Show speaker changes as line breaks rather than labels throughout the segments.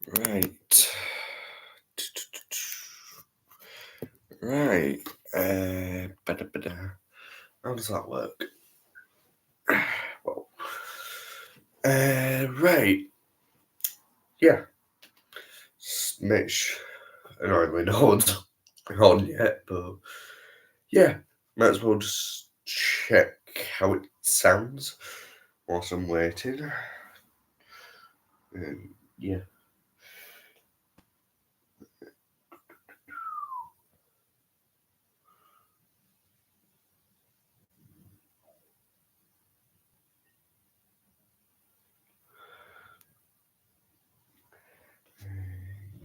Right. Right. How does that work? Well, right. Yeah. Mitch, annoyingly no one's on yet, but yeah, might as well just check how it sounds whilst I'm waiting. Yeah.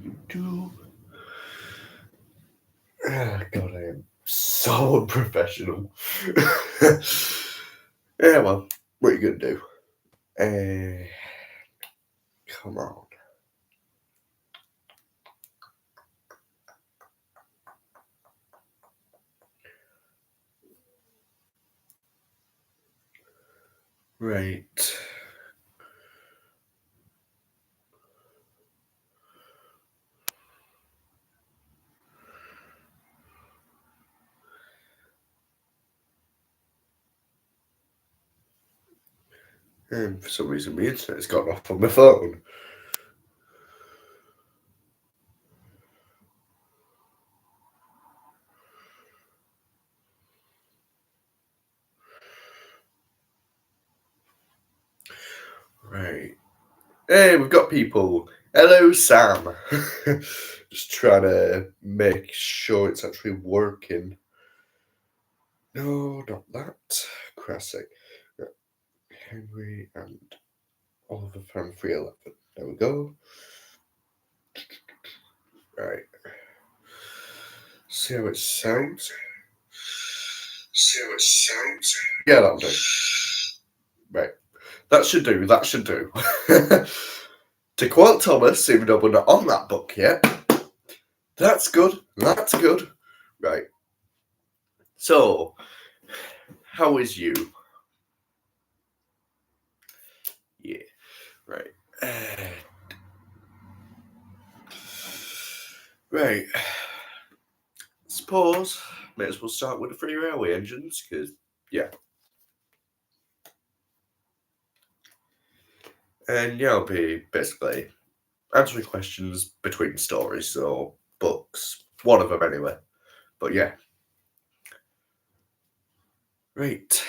YouTube. God, I am so unprofessional. Yeah, well, what are you gonna do? Come on. Right. For some reason, my internet's gone off on my phone. Right. Hey, we've got people. Hello, Sam. Just trying to make sure it's actually working. No, not that. Classic. Henry and Oliver from 311. There we go. Right. See how it sounds. Yeah, that'll do. Right. That should do. To quote Thomas, even though we're not on that book yet, that's good. Right. So, how is you? Yeah. Right. Right. Suppose may as well start with the free railway engines, because, yeah. And yeah, I'll be basically answering questions between stories or books, one of them anyway. But yeah. Right.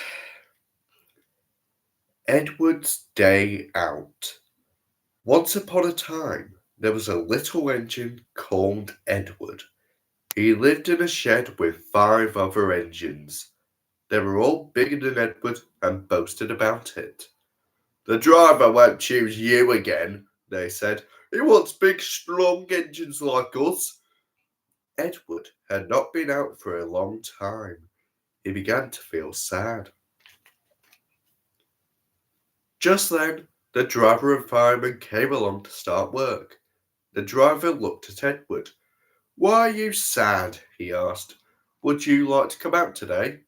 Edward's Day Out. Once upon a time, there was a little engine called Edward. He lived in a shed with 5 other engines. They were all bigger than Edward and boasted about it. The driver won't choose you again, they said. He wants big, strong engines like us. Edward had not been out for a long time. He began to feel sad. Just then, the driver and fireman came along to start work. The driver looked at Edward. Why are you sad? He asked. Would you like to come out today?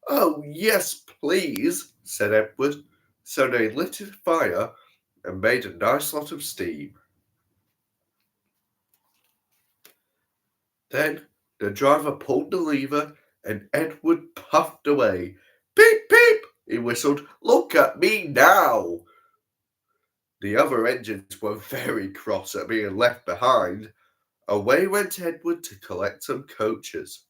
Oh, yes, please, said Edward. So they lit a fire and made a nice lot of steam. Then the driver pulled the lever and Edward puffed away. Peep, peep, he whistled. Look at me now. The other engines were very cross at being left behind. Away went Edward to collect some coaches.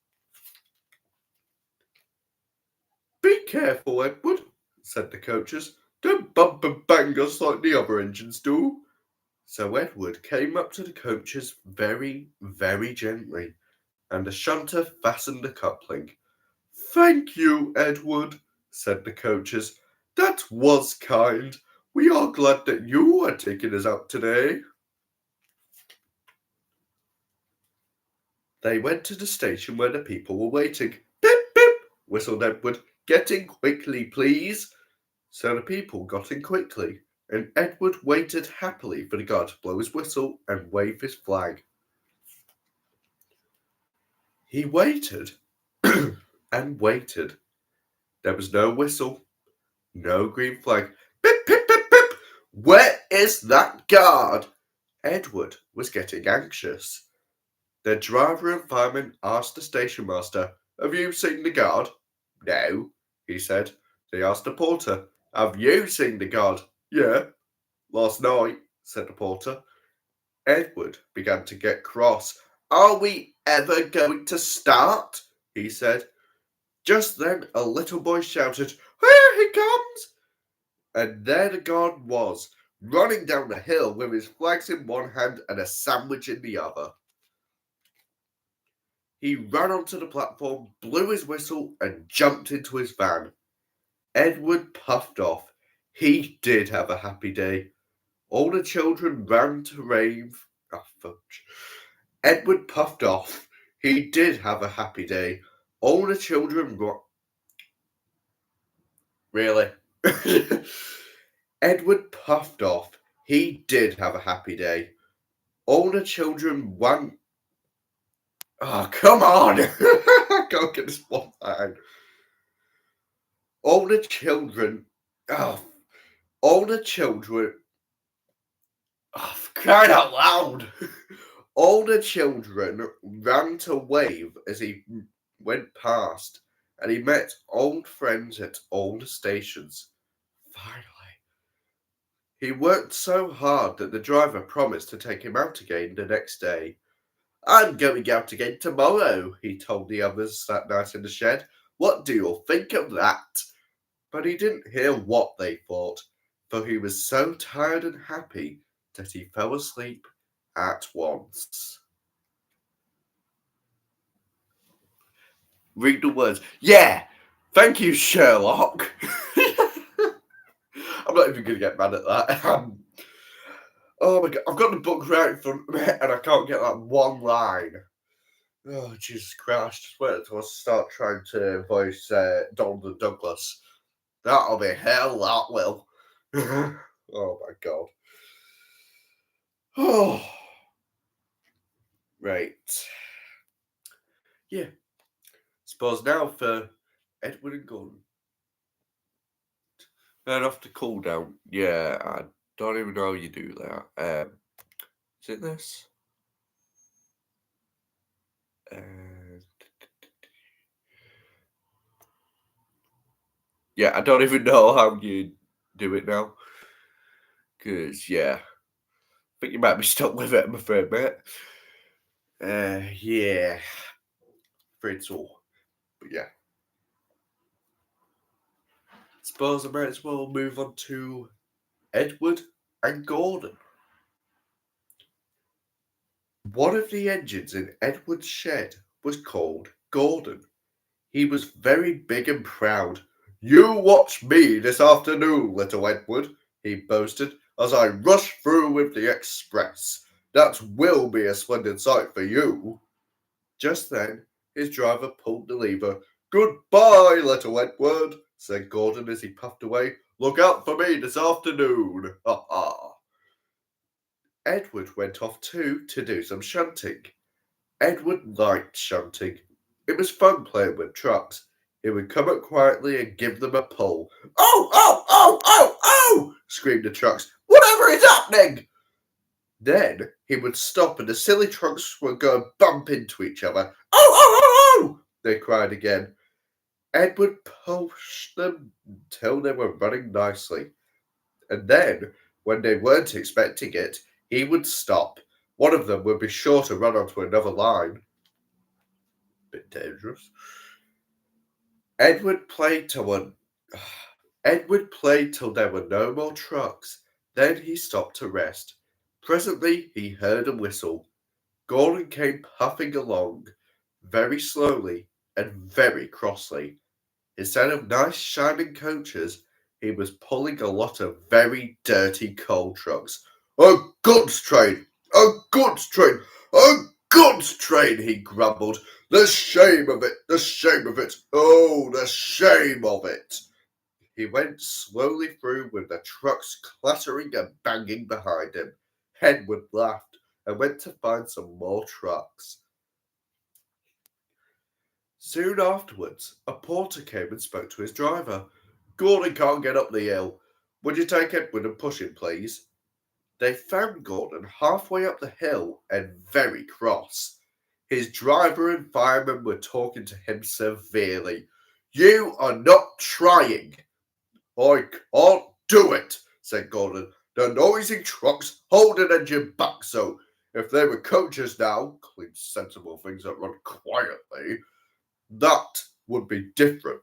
Be careful, Edward, said the coaches. Don't bump and bang us like the other engines do. So Edward came up to the coaches very, very gently, and the shunter fastened the coupling. Thank you, Edward, said the coaches. That was kind. We are glad that you are taking us out today. They went to the station where the people were waiting. Pip, pip, whistled Edward. Get in quickly, please. So the people got in quickly, and Edward waited happily for the guard to blow his whistle and wave his flag. He waited and waited. There was no whistle, no green flag. Pip, pip, pip, pip! Where is that guard? Edward was getting anxious. The driver and fireman asked the station master, "Have you seen the guard?" "No," he said. They asked the porter, "Have you seen the guard?" "Yeah, last night," said the porter. Edward began to get cross. "Are we ever going to start?" he said. Just then a little boy shouted, "Here he comes!" And there the guard was, running down the hill with his flags in one hand and a sandwich in the other. He ran onto the platform, blew his whistle, and jumped into his van. Edward puffed off. He did have a happy day. All the children ran to rave. Oh, fudge. Edward puffed off. He did have a happy day. All the children Really? Edward puffed off. He did have a happy day. All the children ran. Oh, come on! I can't get this one line. All the children. Oh, all the children. Oh, for crying out loud! All the children ran to wave as he went past, and he met old friends at all the stations. Finally. He worked so hard that the driver promised to take him out again the next day. "I'm going out again tomorrow," he told the others that night in the shed. "What do you think of that?" But he didn't hear what they thought, for he was so tired and happy that he fell asleep at once. Read the words. Yeah! Thank you, Sherlock! I'm not even going to get mad at that. Oh my god, I've got the book right in front of me and I can't get that one line. Oh, Jesus Christ. Just wait until I start trying to voice Donald Douglas. That'll be hell, that will. Oh my god. Oh. Right. Yeah. Suppose now for Edward and Gordon. And off the cool down. Yeah, I don't even know how you do that. Is it this? Yeah, I don't even know how you do it now. Because, yeah, I think you might be stuck with it, I'm afraid, mate. Yeah. Afraid so. But yeah. Suppose I might as well move on to Edward and Gordon. One of the engines in Edward's shed was called Gordon. He was very big and proud. "You watch me this afternoon, little Edward," he boasted, "as I rush through with the express. That will be a splendid sight for you." Just then, his driver pulled the lever. "Goodbye, little Edward," said Gordon as he puffed away. "Look out for me this afternoon. Ha ha." Edward went off too to do some shunting. Edward liked shunting. It was fun playing with trucks. He would come up quietly and give them a pull. "Oh, oh, oh, oh, oh!" screamed the trucks. "Whatever is happening?" Then he would stop and the silly trucks would go and bump into each other. "Oh, oh, oh, oh!" they cried again. Edward pushed them until they were running nicely. And then, when they weren't expecting it, he would stop. One of them would be sure to run onto another line. Bit dangerous. Edward played till there were no more trucks. Then he stopped to rest. Presently he heard a whistle. Gordon came puffing along, very slowly and very crossly. Instead of nice shining coaches, he was pulling a lot of very dirty coal trucks. "A goods train! A goods train! A goods train!" he grumbled. "The shame of it! The shame of it! Oh, the shame of it!" He went slowly through with the trucks clattering and banging behind him. Edward laughed and went to find some more trucks. Soon afterwards, a porter came and spoke to his driver. "Gordon can't get up the hill. Would you take Edward and push him, please?" They found Gordon halfway up the hill and very cross. His driver and fireman were talking to him severely. "You are not trying." "I can't do it," said Gordon. "The noisy trucks hold an engine back, so if they were coaches now, clean, sensible things that run quietly, that would be different."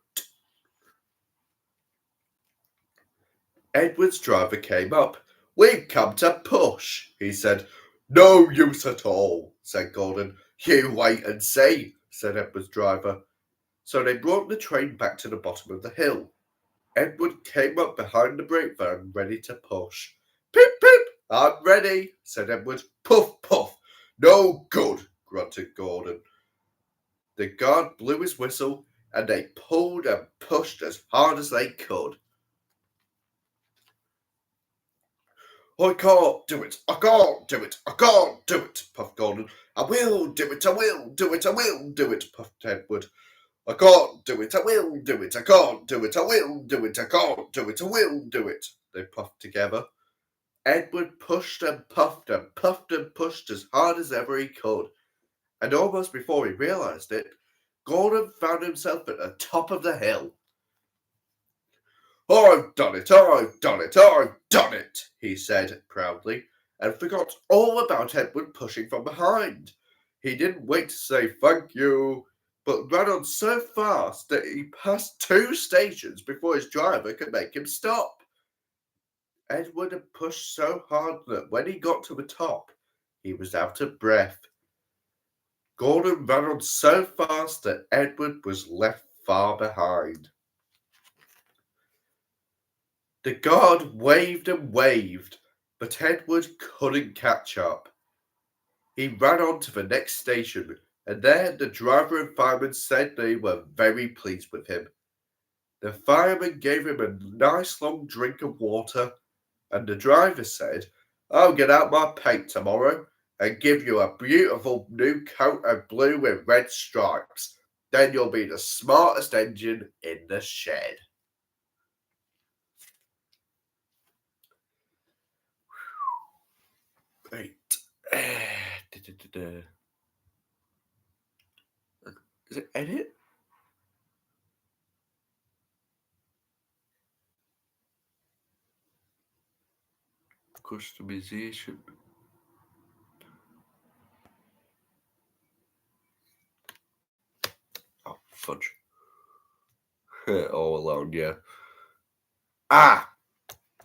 Edward's driver came up. "We've come to push," he said. "No use at all," said Gordon. "You wait and see," said Edward's driver. So they brought the train back to the bottom of the hill. Edward came up behind the brake van, ready to push. "Pip, pip, I'm ready," said Edward. "Puff, puff. No good," grunted Gordon. The guard blew his whistle, and they pulled and pushed as hard as they could. "I can't do it, I can't do it, I can't do it," puffed Gordon. "I will do it, I will do it, I will do it," puffed Edward. "I can't do it, I will do it, I can't do it, I will do it, I can't do it, I will do it," they puffed together. Edward pushed and puffed and puffed and pushed as hard as ever he could, and almost before he realized it, Gordon found himself at the top of the hill. "I've done it, I've done it, I've done it," he said proudly, and forgot all about Edward pushing from behind. He didn't wait to say thank you, but ran on so fast that he passed 2 stations before his driver could make him stop. Edward had pushed so hard that when he got to the top, he was out of breath. Gordon ran on so fast that Edward was left far behind. The guard waved and waved, but Edward couldn't catch up. He ran on to the next station, and there the driver and fireman said they were very pleased with him. The fireman gave him a nice long drink of water, and the driver said, "I'll get out my paint tomorrow and give you a beautiful new coat of blue with red stripes. Then you'll be the smartest engine in the shed." Right. Is it edit? Customization. Oh, fudge. All alone, yeah.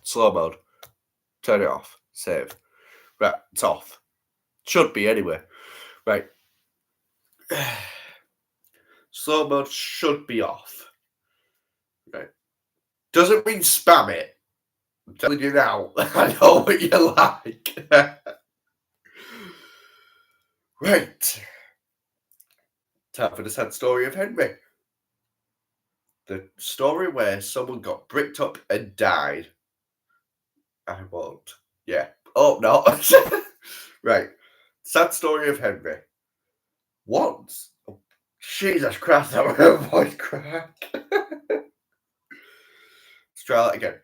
Slow mode. Turn it off. Save. Right, it's off. Should be anyway. Right. Slow mode should be off. Right. Doesn't mean spam it. I'm telling you now. I know what you like. Right. Time for the sad story of Henry. The story where someone got bricked up and died. I won't. Yeah. Oh, no. Right. Sad story of Henry. Once. Oh, Jesus Christ, that was a voice crack. Let's try that again.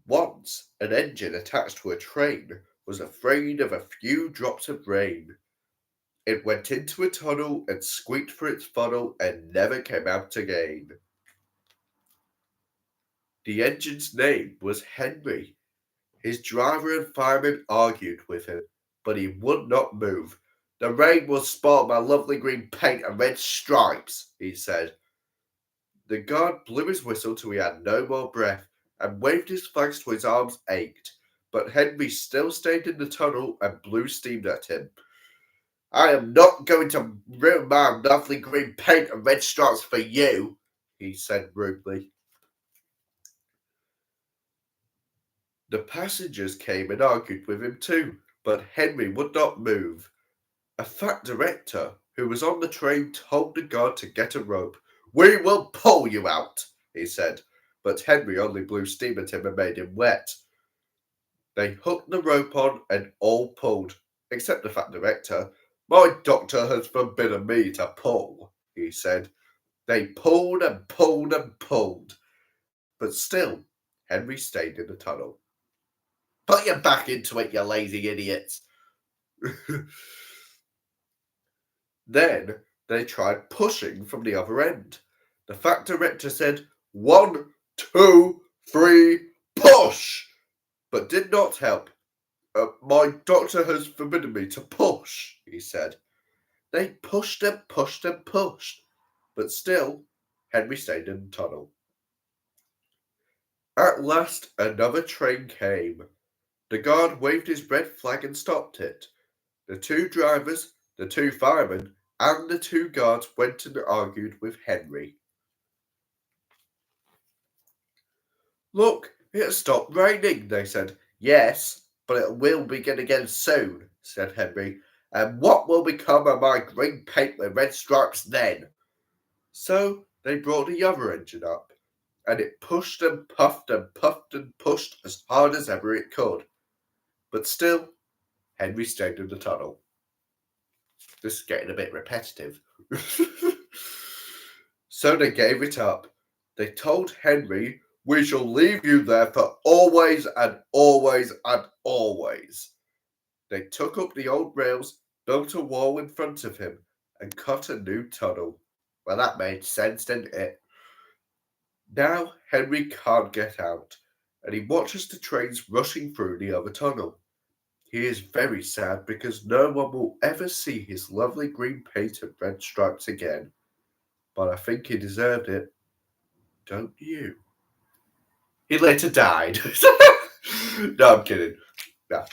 Once, an engine attached to a train was afraid of a few drops of rain. It went into a tunnel and squeaked for its funnel and never came out again. The engine's name was Henry. His driver and fireman argued with him, but he would not move. "The rain will spoil my lovely green paint and red stripes," he said. The guard blew his whistle till he had no more breath and waved his flags till his arms ached, but Henry still stayed in the tunnel and blew steam at him. "I am not going to ruin my lovely green paint and red stripes for you," he said rudely. The passengers came and argued with him too, but Henry would not move. A fat director who was on the train told the guard to get a rope. "We will pull you out," he said, but Henry only blew steam at him and made him wet. They hooked the rope on and all pulled, except the fat director. "My doctor has forbidden me to pull," he said. They pulled and pulled and pulled, but still Henry stayed in the tunnel. Put your back into it, you lazy idiots. Then they tried pushing from the other end. The fat director said, 1, 2, 3, push! But did not help. My doctor has forbidden me to push, he said. They pushed and pushed and pushed, but still, Henry stayed in the tunnel. At last, another train came. The guard waved his red flag and stopped it. The 2 drivers, the 2 firemen, and the 2 guards went and argued with Henry. Look, it has stopped raining, they said. Yes, but it will begin again soon, said Henry. And what will become of my green paint with red stripes then? So they brought the other engine up, and it pushed and puffed and puffed and pushed as hard as ever it could. But still, Henry stayed in the tunnel. This is getting a bit repetitive. So they gave it up. They told Henry, we shall leave you there for always and always and always. They took up the old rails, built a wall in front of him, and cut a new tunnel. Well, that made sense, didn't it? Now Henry can't get out, and he watches the trains rushing through the other tunnel. He is very sad because no one will ever see his lovely green paint and red stripes again. But I think he deserved it. Don't you? He later died. No, I'm kidding. No.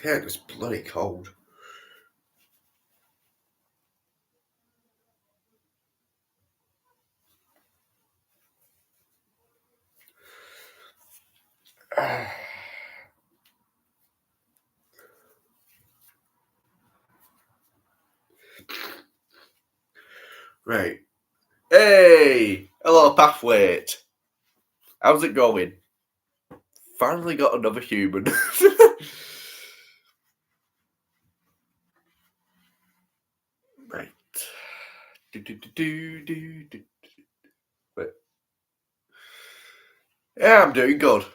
Yeah, it was bloody cold. Right. Hey! Hello, Pathway. How's it going? Finally got another human. Right. Wait. Yeah, I'm doing good.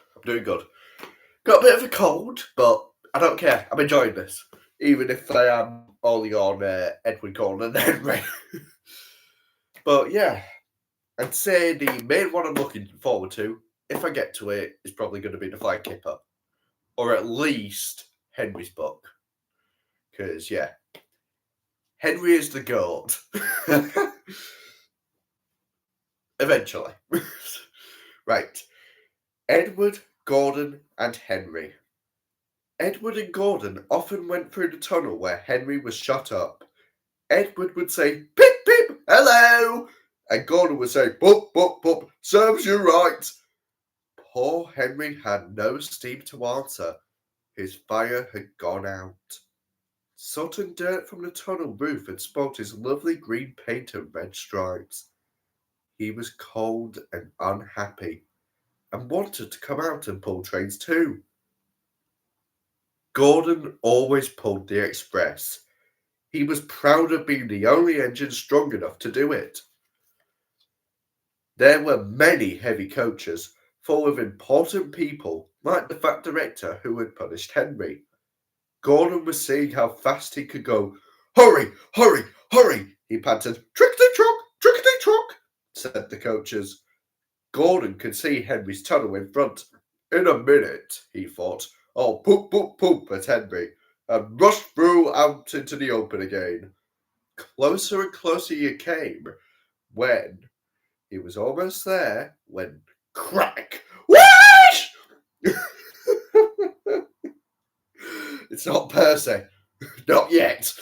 Got a bit of a cold, but I don't care. I'm enjoying this. Even if I am only on Edward Gordon and Henry. But yeah, I'd say the main one I'm looking forward to, if I get to it, is probably going to be the Flying Kipper. Or at least Henry's book. Because, yeah, Henry is the goat. Eventually. Right. Edward, Gordon, and Henry. Edward and Gordon often went through the tunnel where Henry was shut up. Edward would say, "Pip, pip, hello!" And Gordon would say, "Pup, pup, pup, serves you right." Poor Henry had no steam to answer. His fire had gone out. Soot and dirt from the tunnel roof had spoilt his lovely green paint and red stripes. He was cold and unhappy, and wanted to come out and pull trains too. Gordon always pulled the express. He was proud of being the only engine strong enough to do it. There were many heavy coaches, full of important people, like the fat director who had punished Henry. Gordon was seeing how fast he could go. "Hurry, hurry, hurry," he panted. Trickety truck, said the coaches. Gordon could see Henry's tunnel in front. In a minute, he thought, I'll poop, poop, poop at Henry, and rush through out into the open again. Closer and closer he came, when he was almost there, when crack! Whoosh! It's not Percy. Not yet.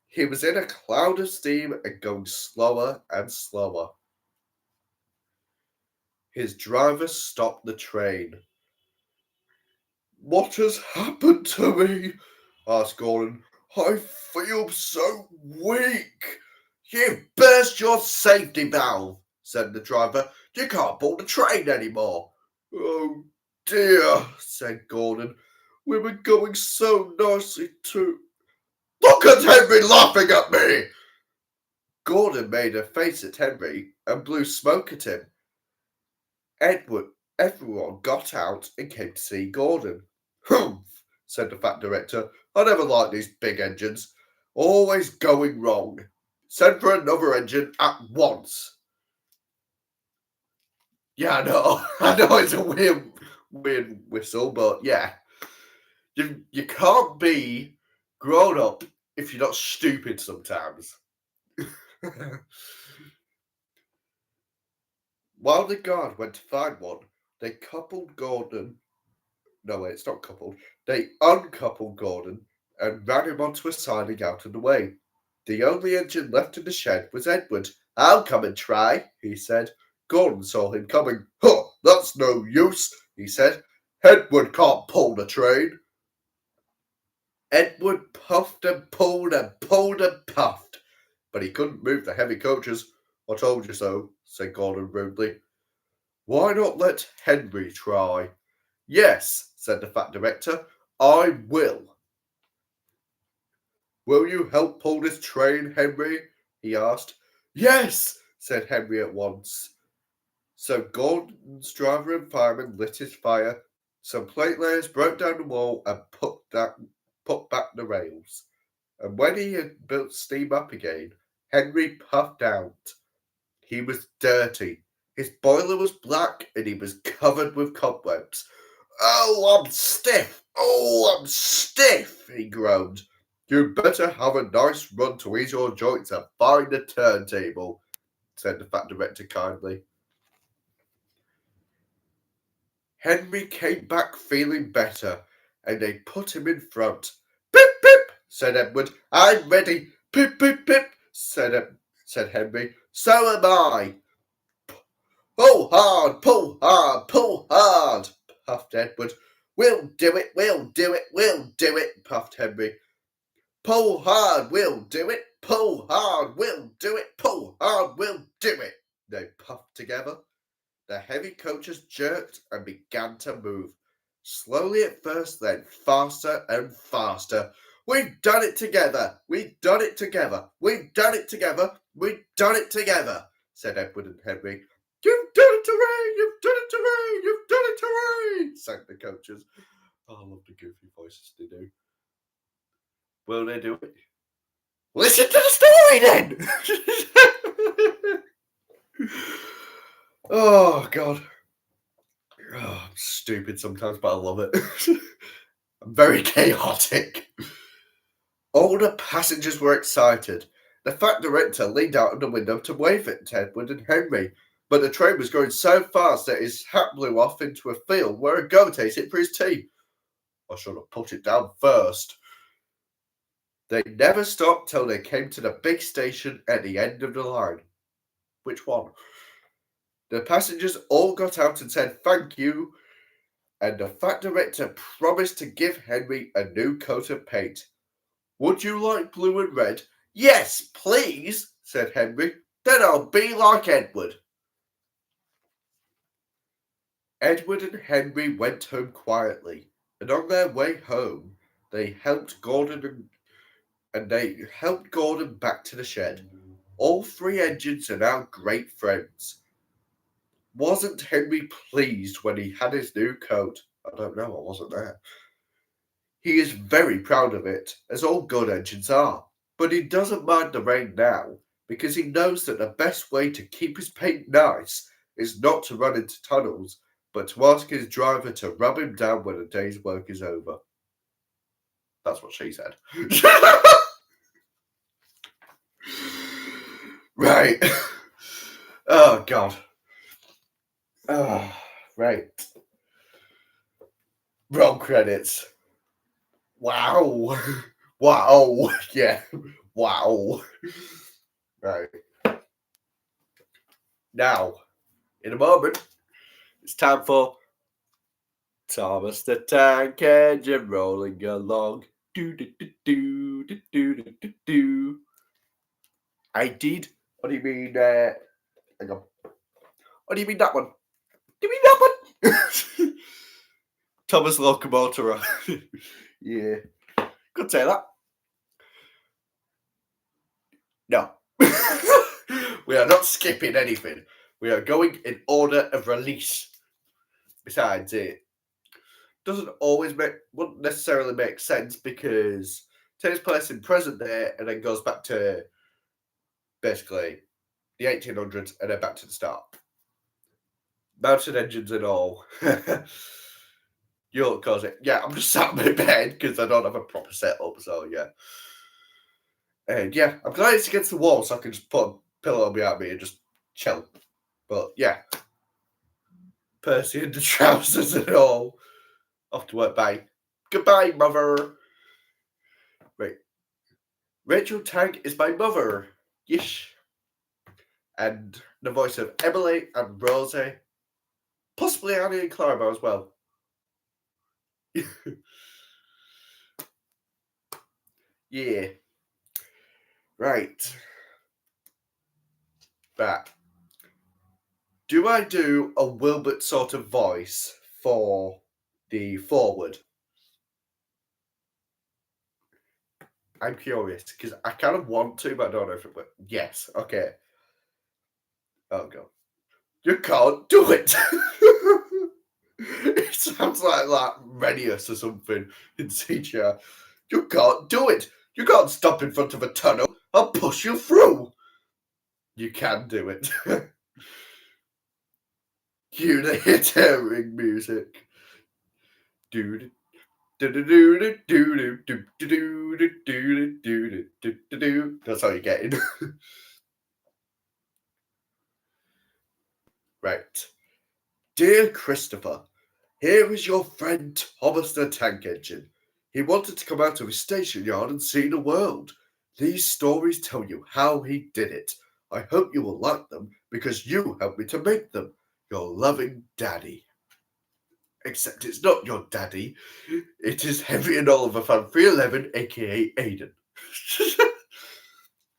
He was in a cloud of steam and going slower and slower. His driver stopped the train. "What has happened to me?" asked Gordon. "I feel so weak." "You've burst your safety valve," said the driver. "You can't pull the train anymore." "Oh dear," said Gordon. "We were going so nicely too." "Look at Henry laughing at me," Gordon made a face at Henry and blew smoke at him. Everyone got out and came to see Gordon. Humph, said the fat director. I never liked these big engines. Always going wrong. Send for another engine at once. Yeah, I know. I know it's a weird whistle, but yeah. You can't be grown up if you're not stupid sometimes. While the guard went to find one, they coupled Gordon. No, wait, it's not coupled. They uncoupled Gordon and ran him onto a siding out of the way. The only engine left in the shed was Edward. I'll come and try, he said. Gordon saw him coming. Huh, that's no use, he said. Edward can't pull the train. Edward puffed and pulled and pulled and puffed, but he couldn't move the heavy coaches. I told you so, said Gordon rudely. Why not let Henry try? Yes, said the fat director, I will. Will you help pull this train, Henry? He asked. Yes, said Henry at once. So Gordon's driver and fireman lit his fire. Some plate layers broke down the wall and put back the rails. And when he had built steam up again, Henry puffed out. He was dirty. His boiler was black and he was covered with cobwebs. Oh, I'm stiff! Oh, I'm stiff! He groaned. You'd better have a nice run to ease your joints and find a turntable, said the fat director kindly. Henry came back feeling better, and they put him in front. Pip, pip, said Edward. I'm ready. Pip, pip, pip, said Henry. So am I. Pull hard, pull hard, pull hard, puffed Edward. We'll do it, we'll do it, we'll do it, puffed Henry. Pull hard, we'll do it. Pull hard, we'll do it. Pull hard, we'll do it. They puffed together. The heavy coaches jerked and began to move. Slowly at first, then faster and faster. We've done it together. We've done it together. We've done it together. We've done it together, said Edward and Henry. You've done it, hooray! You've done it, hooray! You've done it, hooray! Sang the coaches. Oh, I love the goofy voices they do. Will they do it? Listen to the story then! Oh, God. Oh, I'm stupid sometimes, but I love it. I'm very chaotic. All the passengers were excited. The fat director leaned out of the window to wave at Edward and Henry, but the train was going so fast that his hat blew off into a field where a goat ate it for his tea. I should have put it down first. They never stopped till they came to the big station at the end of the line. Which one? The passengers all got out and said thank you, and the fat director promised to give Henry a new coat of paint. Would you like blue and red? Yes, please, said Henry. Then I'll be like Edward. Edward and Henry went home quietly, and on their way home, they helped Gordon back to the shed. All three engines are now great friends. Wasn't Henry pleased when he had his new coat? I don't know, I wasn't there. He is very proud of it, as all good engines are, but he doesn't mind the rain now, because he knows that the best way to keep his paint nice is not to run into tunnels, but to ask his driver to rub him down when the day's work is over. That's what she said. Right. Oh, God. Oh, right. Roll credits. Wow. Wow. Yeah. Wow. Right. Now, in a moment, it's time for Thomas the Tank Engine rolling along. Do do do do do do do do. I did. What do you mean? Hang on. What do you mean that one? Do you mean that one? Thomas Locomotor. Yeah. Could say that. No. We are not skipping anything. We are going in order of release. Besides, it wouldn't necessarily make sense because it takes place in present day and then goes back to basically the 1800s and then back to the start. Mountain engines and all. You'll cause it. Yeah, I'm just sat in my bed because I don't have a proper setup, so yeah. And yeah, I'm glad it's against the wall so I can just put a pillow behind me and just chill. But yeah, Percy in the trousers and all. Off to work, bye. Goodbye, mother. Right. Rachel Tag is my mother. Yes. And the voice of Emily and Rosie. Possibly Annie and Clarabelle as well. Yeah. Right. Back. Do I do a Wilbert sort of voice for the forward? I'm curious because I kind of want to, but I don't know if it will. Yes. Okay. Oh god. You can't do it. It sounds like Renius or something in CGI. You can't do it. You can't stop in front of a tunnel. I'll push you through. You can do it. Cue the hit-tearing music. Dude. That's how you're getting. Right. Dear Christopher, here is your friend Thomas the Tank Engine. He wanted to come out of his station yard and see the world. These stories tell you how he did it. I hope you will like them because you helped me to make them. Your loving Daddy. Except it's not your daddy. It is Henry and Oliver fan 311, aka Aiden.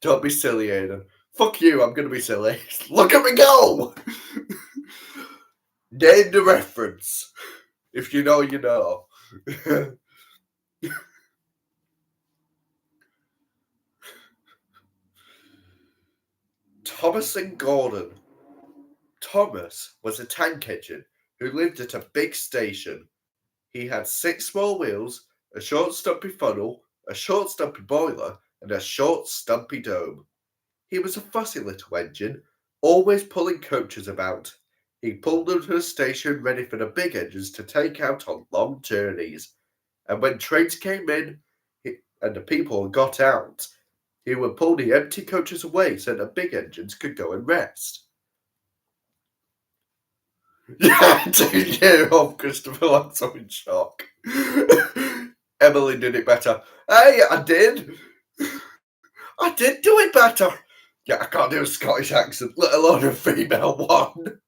Don't be silly, Aiden. Fuck you, I'm gonna be silly. Look at me go! Name the reference. If you know, you know. Thomas and Gordon. Thomas was a tank engine who lived at a big station. He had 6 small wheels, a short stumpy funnel, a short stumpy boiler, and a short stumpy dome. He was a fussy little engine, always pulling coaches about. He pulled them to the station ready for the big engines to take out on long journeys. And when trains came in and the people got out, he would pull the empty coaches away so the big engines could go and rest. Yeah, take care of Christopher. I'm so in shock. Emily did it better. Hey, I did. I did do it better. Yeah, I can't do a Scottish accent, let alone a female one.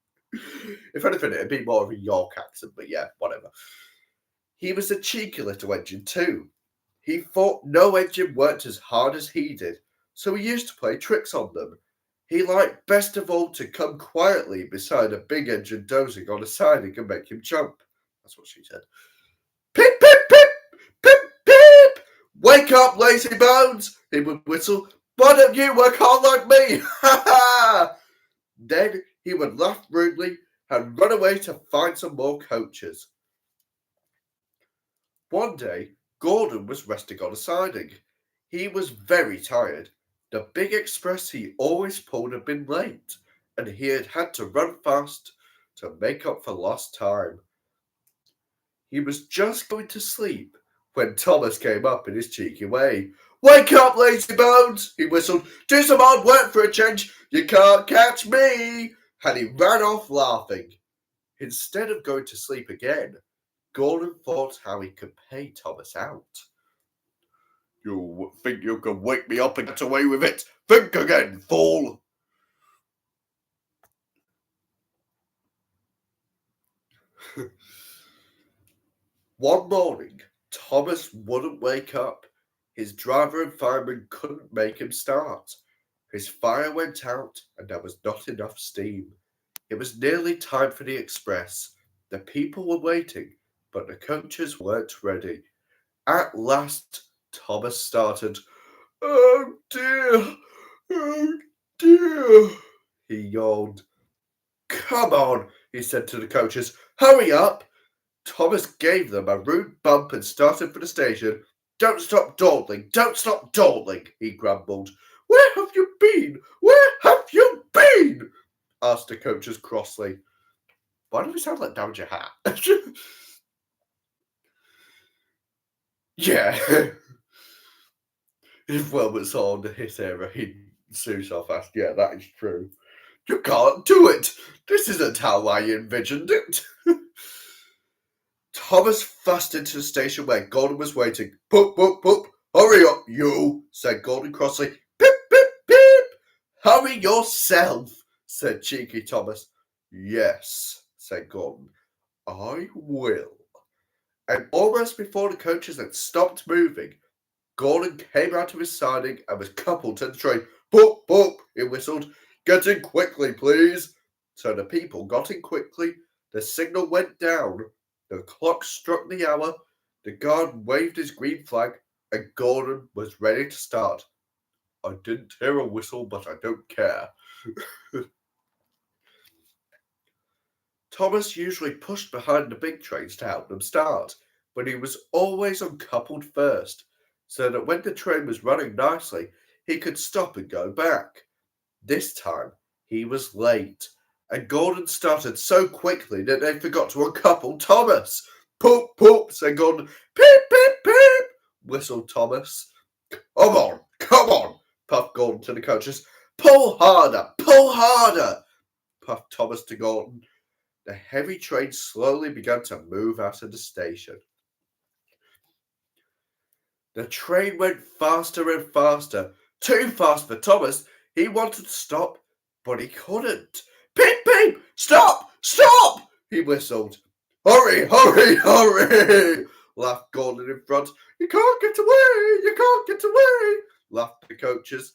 If anything, it'd be more of a York accent, but yeah, whatever. He was a cheeky little engine too. He thought no engine worked as hard as he did, so he used to play tricks on them. He liked best of all to come quietly beside a big engine dozing on a siding and make him jump. That's what she said. Pip, pip, pip, pip, pip! Wake up, lazy bones! He would whistle. Why don't you work hard like me? Ha ha! Then he would laugh rudely and run away to find some more coaches. One day, Gordon was resting on a siding. He was very tired. The big express he always pulled had been late, and he had had to run fast to make up for lost time. He was just going to sleep when Thomas came up in his cheeky way. Wake up, lazy bones, he whistled. Do some hard work for a change. You can't catch me. And he ran off laughing. Instead of going to sleep again, Gordon thought how he could pay Thomas out. You think you can wake me up and get away with it? Think again, fool! One morning, Thomas wouldn't wake up. His driver and fireman couldn't make him start. His fire went out and there was not enough steam. It was nearly time for the express. The people were waiting, but the coaches weren't ready. At last, Thomas started. Oh dear, oh dear. he yawned. Come on, he said to the coaches. Hurry up! Thomas gave them a rude bump and started for the station. Don't stop dawdling, don't stop dawdling, he grumbled. Where have you been? Where have you been? Asked the coaches crossly. Why do we sound like Dowager Hat? Yeah. If Wilbert's on his era, he'd sue so fast. Yeah, that is true. You can't do it! This isn't how I envisioned it! Thomas fussed into the station where Gordon was waiting. Poop, poop, poop! Hurry up, you! Said Gordon crossly. Pip, pip, pip! Hurry yourself! Said cheeky Thomas. Yes, said Gordon. I will. And almost before the coaches had stopped moving, Gordon came out of his siding and was coupled to the train. Poop, poop, he whistled. Get in quickly, please. So the people got in quickly. The signal went down. The clock struck the hour. The guard waved his green flag, and Gordon was ready to start. I didn't hear a whistle, but I don't care. Thomas usually pushed behind the big trains to help them start, but he was always uncoupled first, so that when the train was running nicely, he could stop and go back. This time, he was late, and Gordon started so quickly that they forgot to uncouple Thomas. Poop, poop, said Gordon. Peep, peep, peep, whistled Thomas. Come on, puffed Gordon to the coaches. Pull harder, puffed Thomas to Gordon. The heavy train slowly began to move out of the station. The train went faster and faster, too fast for Thomas. He wanted to stop, but he couldn't. Peep, peep! Stop! Stop! He whistled. Hurry, hurry, hurry! Laughed Gordon in front. You can't get away! You can't get away! Laughed the coaches.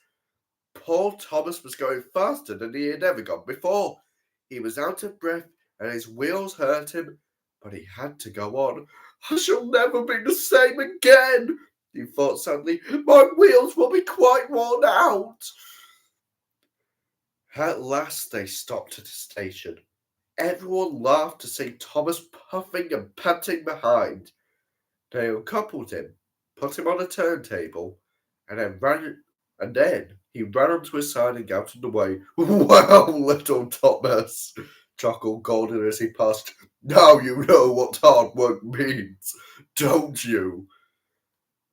Poor Thomas was going faster than he had ever gone before. He was out of breath and his wheels hurt him, but he had to go on. I shall never be the same again, he thought suddenly. My wheels will be quite worn out. At last they stopped at a station. Everyone laughed to see Thomas puffing and panting behind. They uncoupled him, put him on a turntable, and then he ran onto his side and out of the way. Well, little Thomas, chuckled Gordon as he passed. Now you know what hard work means, don't you?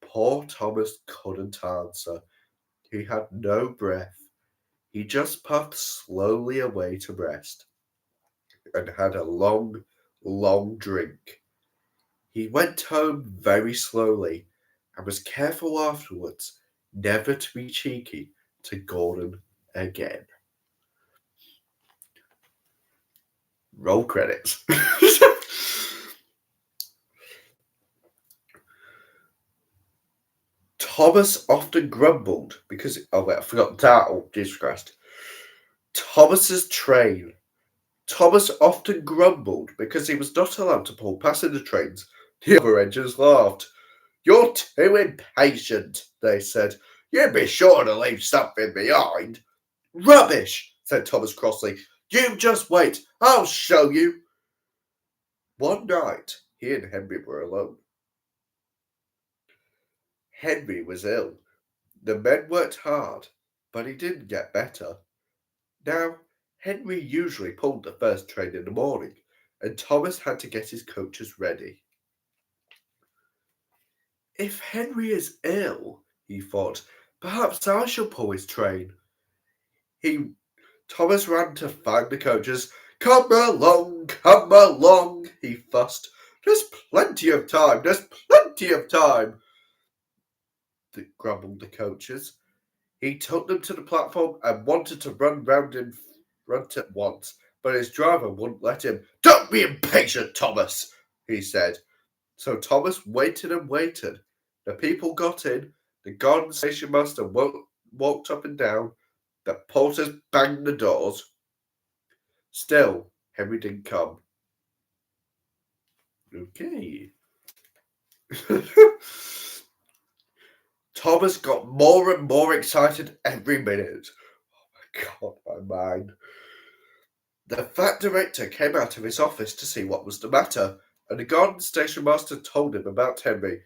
Poor Thomas couldn't answer. He had no breath. He just puffed slowly away to rest and had a long, long drink. He went home very slowly and was careful afterwards never to be cheeky to Gordon again. Roll credits. Thomas often grumbled because... Oh, wait, I forgot that. Oh, Jesus Christ. Thomas's train. Thomas often grumbled because he was not allowed to pull passenger trains. The other engines laughed. You're too impatient, they said. You'd be sure to leave something behind. Rubbish, said Thomas crossly. You just wait. I'll show you. One night, he and Henry were alone. Henry was ill. The men worked hard, but he didn't get better. Now, Henry usually pulled the first train in the morning, and Thomas had to get his coaches ready. If Henry is ill, he thought, perhaps I shall pull his train. Thomas ran to find the coaches. Come along, he fussed. There's plenty of time, grumbled the coaches. He took them to the platform and wanted to run round in front at once, but his driver wouldn't let him. Don't be impatient, Thomas, he said. So Thomas waited and waited. The people got in, the garden station master walked up and down, the porters banged the doors. Still, Henry didn't come. Okay. Thomas got more and more excited every minute. Oh my God, my mind. The fat director came out of his office to see what was the matter, and the garden station master told him about Henry.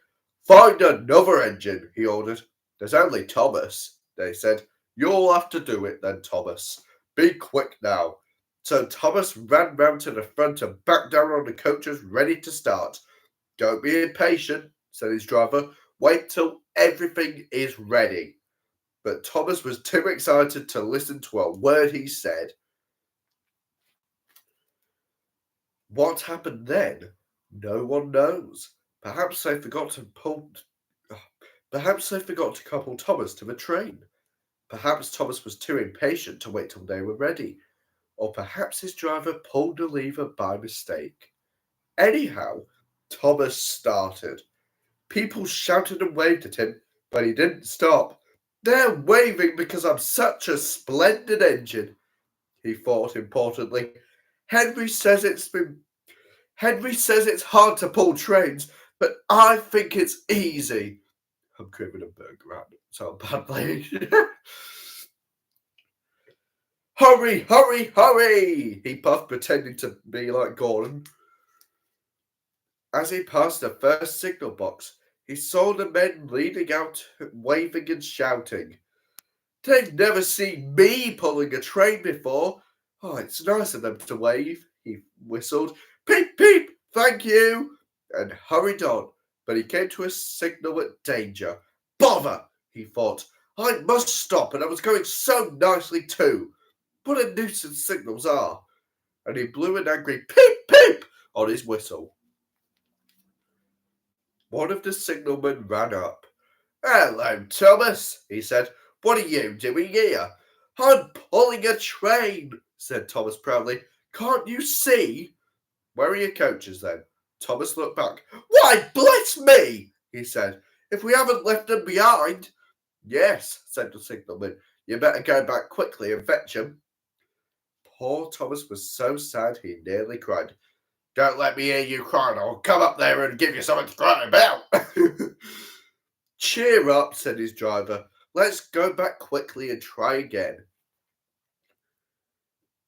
Find another engine, he ordered. There's only Thomas, they said. You'll have to do it then, Thomas. Be quick now. So Thomas ran round to the front and backed down on the coaches, ready to start. Don't be impatient, said his driver. Wait till everything is ready. But Thomas was too excited to listen to a word he said. What happened then? No one knows. Perhaps they forgot to couple Thomas to the train. Perhaps Thomas was too impatient to wait till they were ready. Or perhaps his driver pulled the lever by mistake. Anyhow, Thomas started. People shouted and waved at him, but he didn't stop. They're waving because I'm such a splendid engine, he thought importantly. Henry says it's hard to pull trains, but I think it's easy. I'm craving a burger out, so badly. Hurry, hurry, hurry! He puffed, pretending to be like Gordon. As he passed the first signal box, he saw the men leaning out, waving and shouting. They've never seen me pulling a train before. Oh, it's nice of them to wave, he whistled. Peep, peep, thank you, and hurried on. But he came to a signal at danger. Bother, he thought. I must stop, and I was going so nicely too. What a nuisance signals are. And he blew an angry peep, peep on his whistle. One of the signalmen ran up. Hello, Thomas, he said. What are you doing here? I'm pulling a train, said Thomas proudly. Can't you see? Where are your coaches then? Thomas looked back. Why, bless me, he said. If we haven't left them behind. Yes, said the signalman. You better go back quickly and fetch them. Poor Thomas was so sad he nearly cried. Don't let me hear you crying. I'll come up there and give you something to cry about. Cheer up, said his driver. Let's go back quickly and try again.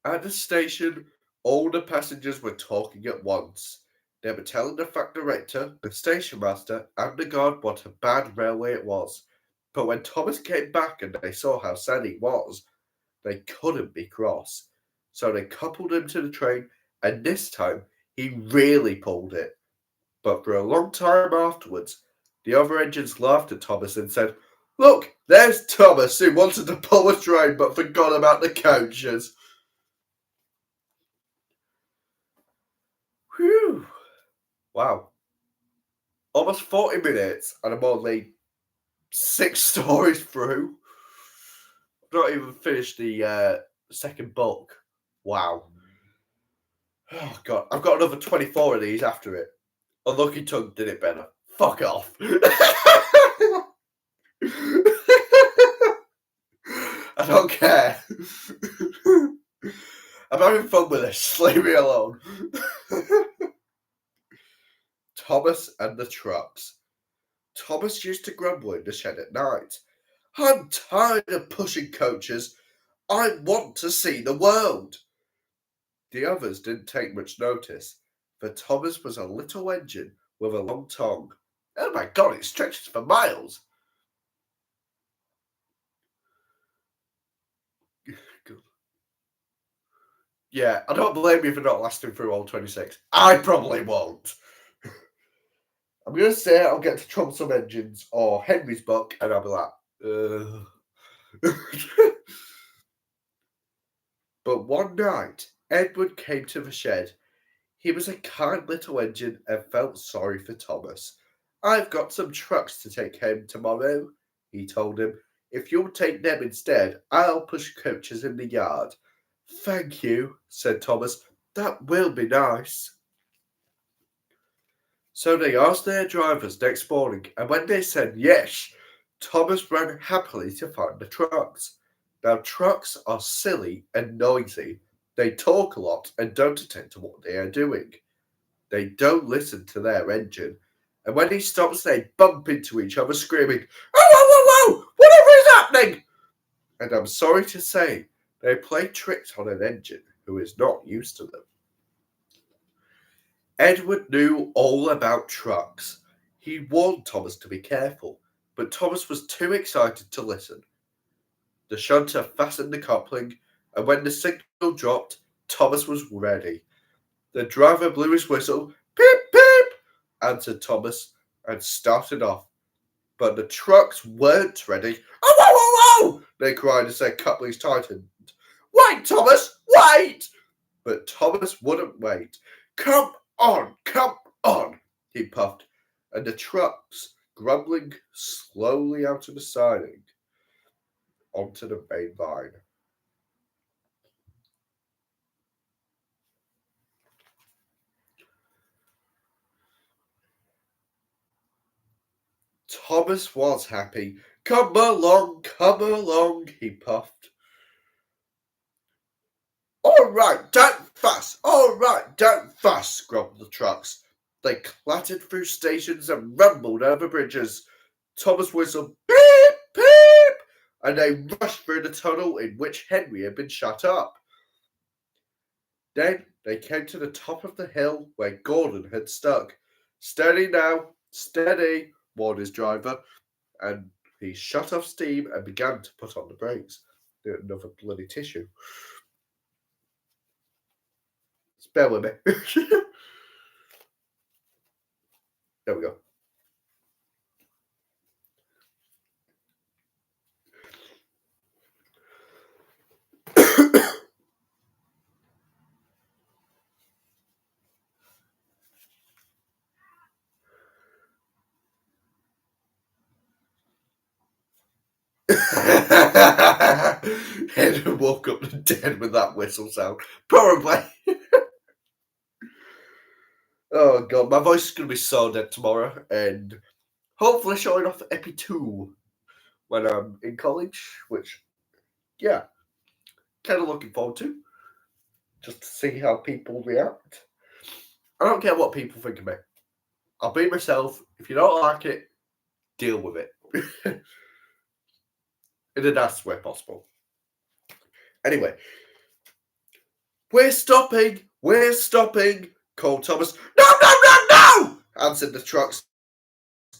At the station, all the passengers were talking at once. They were telling the fat director, the station master, and the guard what a bad railway it was. But when Thomas came back and they saw how sad he was, they couldn't be cross. So they coupled him to the train, and this time he really pulled it. But for a long time afterwards, the other engines laughed at Thomas and said, Look, there's Thomas who wanted to pull a train but forgot about the coaches. Whew. Wow. Almost 40 minutes and I'm only 6 stories through. I've not even finished the second book. Wow. Oh, God. I've got another 24 of these after it. Unlucky Tongue did it better. Fuck off. I don't care. I'm having fun with this. Leave me alone. Thomas and the trucks. Thomas used to grumble in the shed at night. I'm tired of pushing coaches. I want to see the world. The others didn't take much notice, for Thomas was a little engine with a long tongue. Oh my God, it stretches for miles. Yeah, I don't blame you for not lasting through all 26. I probably won't. I'm going to say I'll get to Troublesome Engines or Henry's book, and I'll be like, But one night, Edward came to the shed. He was a kind little engine and felt sorry for Thomas. I've got some trucks to take home tomorrow, he told him. If you'll take them instead, I'll push coaches in the yard. Thank you, said Thomas. That will be nice. So they asked their drivers next morning, and when they said yes, Thomas ran happily to find the trucks. Now, trucks are silly and noisy. They talk a lot and don't attend to what they are doing. They don't listen to their engine. And when he stops, they bump into each other, screaming, Oh, whoa, whoa, whoa! Whatever is happening? And I'm sorry to say, They played tricks on an engine who is not used to them. Edward knew all about trucks. He warned Thomas to be careful, but Thomas was too excited to listen. The shunter fastened the coupling, and when the signal dropped, Thomas was ready. The driver blew his whistle. Peep, peep, answered Thomas, and started off. But the trucks weren't ready. Oh, whoa, whoa, whoa! They cried as their couplings tightened. Wait, Thomas, wait! But Thomas wouldn't wait. Come on, he puffed, and the trucks, grumbling slowly out of the siding, onto the main line. Thomas was happy. Come along, he puffed. All right, don't fuss, grumbled the trucks. They clattered through stations and rumbled over bridges. Thomas whistled, peep, peep, and they rushed through the tunnel in which Henry had been shut up. Then they came to the top of the hill where Gordon had stuck. Steady now, steady, warned his driver, and he shut off steam and began to put on the brakes. Another bloody tissue. Bear with me. There we go. Henry woke up dead with that whistle sound. Probably. Oh god, my voice is going to be so dead tomorrow, and hopefully showing off Epi 2 when I'm in college, which, yeah, kind of looking forward to, just to see how people react. I don't care what people think of me. I'll be myself. If you don't like it, deal with it. In the nicest way possible. Anyway, we're stopping, called Thomas. No, answered the trucks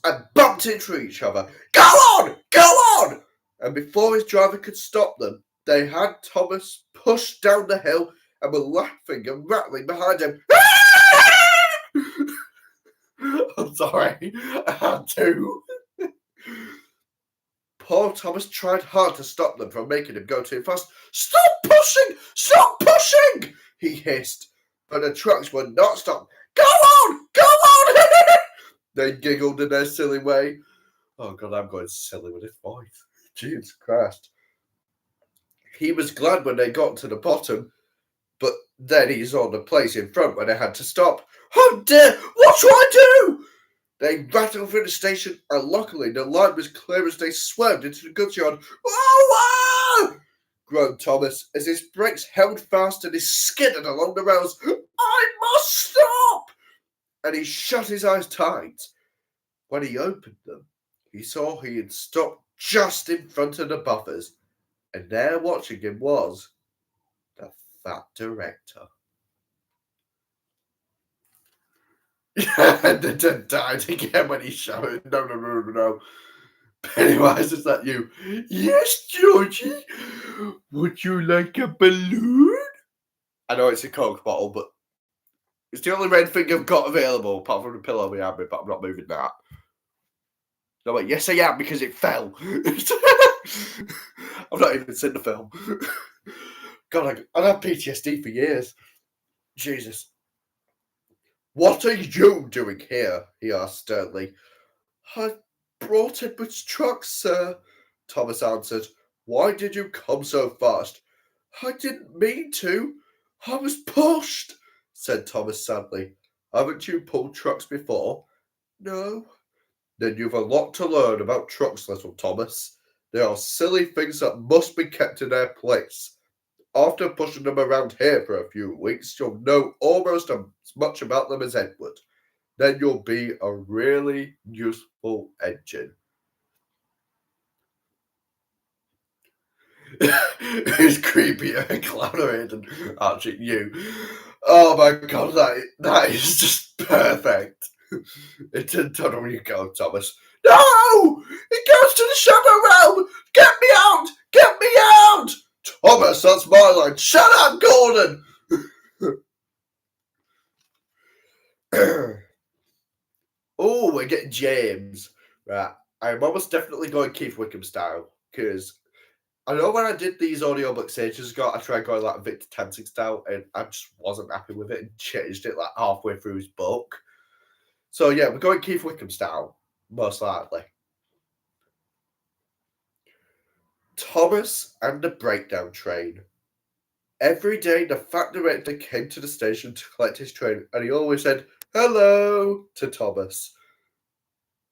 and bumped into each other. Go on! And before his driver could stop them, they had Thomas pushed down the hill and were laughing and rattling behind him. I'm sorry, I had to. Poor Thomas tried hard to stop them from making him go too fast. Stop pushing! He hissed. But the trucks would not stop. Go on! They giggled in their silly way. Oh God, I'm going silly with this voice. Jesus Christ. He was glad when they got to the bottom, but then he saw the place in front where they had to stop. Oh dear, what shall I do? They rattled through the station, and luckily the line was clear as they swerved into the goods yard. Oh, groaned Thomas as his brakes held fast and he skidded along the rails. I must stop! And he shut his eyes tight. When he opened them, he saw he had stopped just in front of the buffers, and there watching him was the fat director. And then died again when he shouted, No. Pennywise, is that you? Yes, Georgie. Would you like a balloon? I know it's a Coke bottle, but it's the only red thing I've got available, apart from the pillow behind me, but I'm not moving that. No, wait, yes I am, because it fell. I've not even seen the film. God, I've had PTSD for years. Jesus. What are you doing here? He asked sternly. I brought Edward's truck, sir, Thomas answered. Why did you come so fast? I didn't mean to. I was pushed, said Thomas sadly. Haven't you pulled trucks before? No. Then you've a lot to learn about trucks, little Thomas. They are silly things that must be kept in their place. After pushing them around here for a few weeks, you'll know almost as much about them as Edward. Then you'll be a really useful engine. It's creepier and clowner than Archie you. Oh my god, that is just perfect. It's a tunnel you go, Thomas. No! It goes to the Shadow Realm! Get me out! Get me out! Thomas, that's my line. Shut up, Gordon! Oh, we're getting James. Right. I'm almost definitely going Keith Wickham style. Because I know when I did these audiobooks ages ago, I tried going like Victor Tensing style and I just wasn't happy with it and changed it like halfway through his book. So yeah, we're going Keith Wickham style, most likely. Thomas and the Breakdown Train. Every day, the fat director came to the station to collect his train, and he always said, "Hello," to Thomas.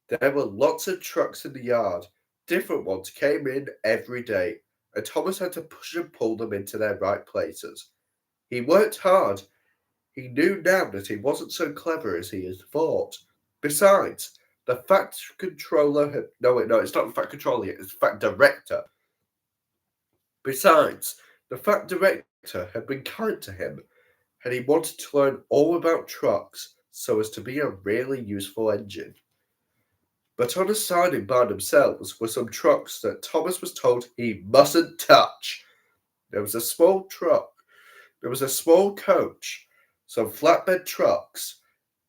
There were lots of trucks in the yard. Different ones came in every day, and Thomas had to push and pull them into their right places. He worked hard. He knew now that he wasn't so clever as he had thought. Besides, the fact controller had... No, it's not the fact controller yet, it's the fact director. Besides, the fact director had been kind to him, and he wanted to learn all about trucks so as to be a really useful engine. But on a siding by themselves were some trucks that Thomas was told he mustn't touch. There was a small truck, there was a small coach, some flatbed trucks,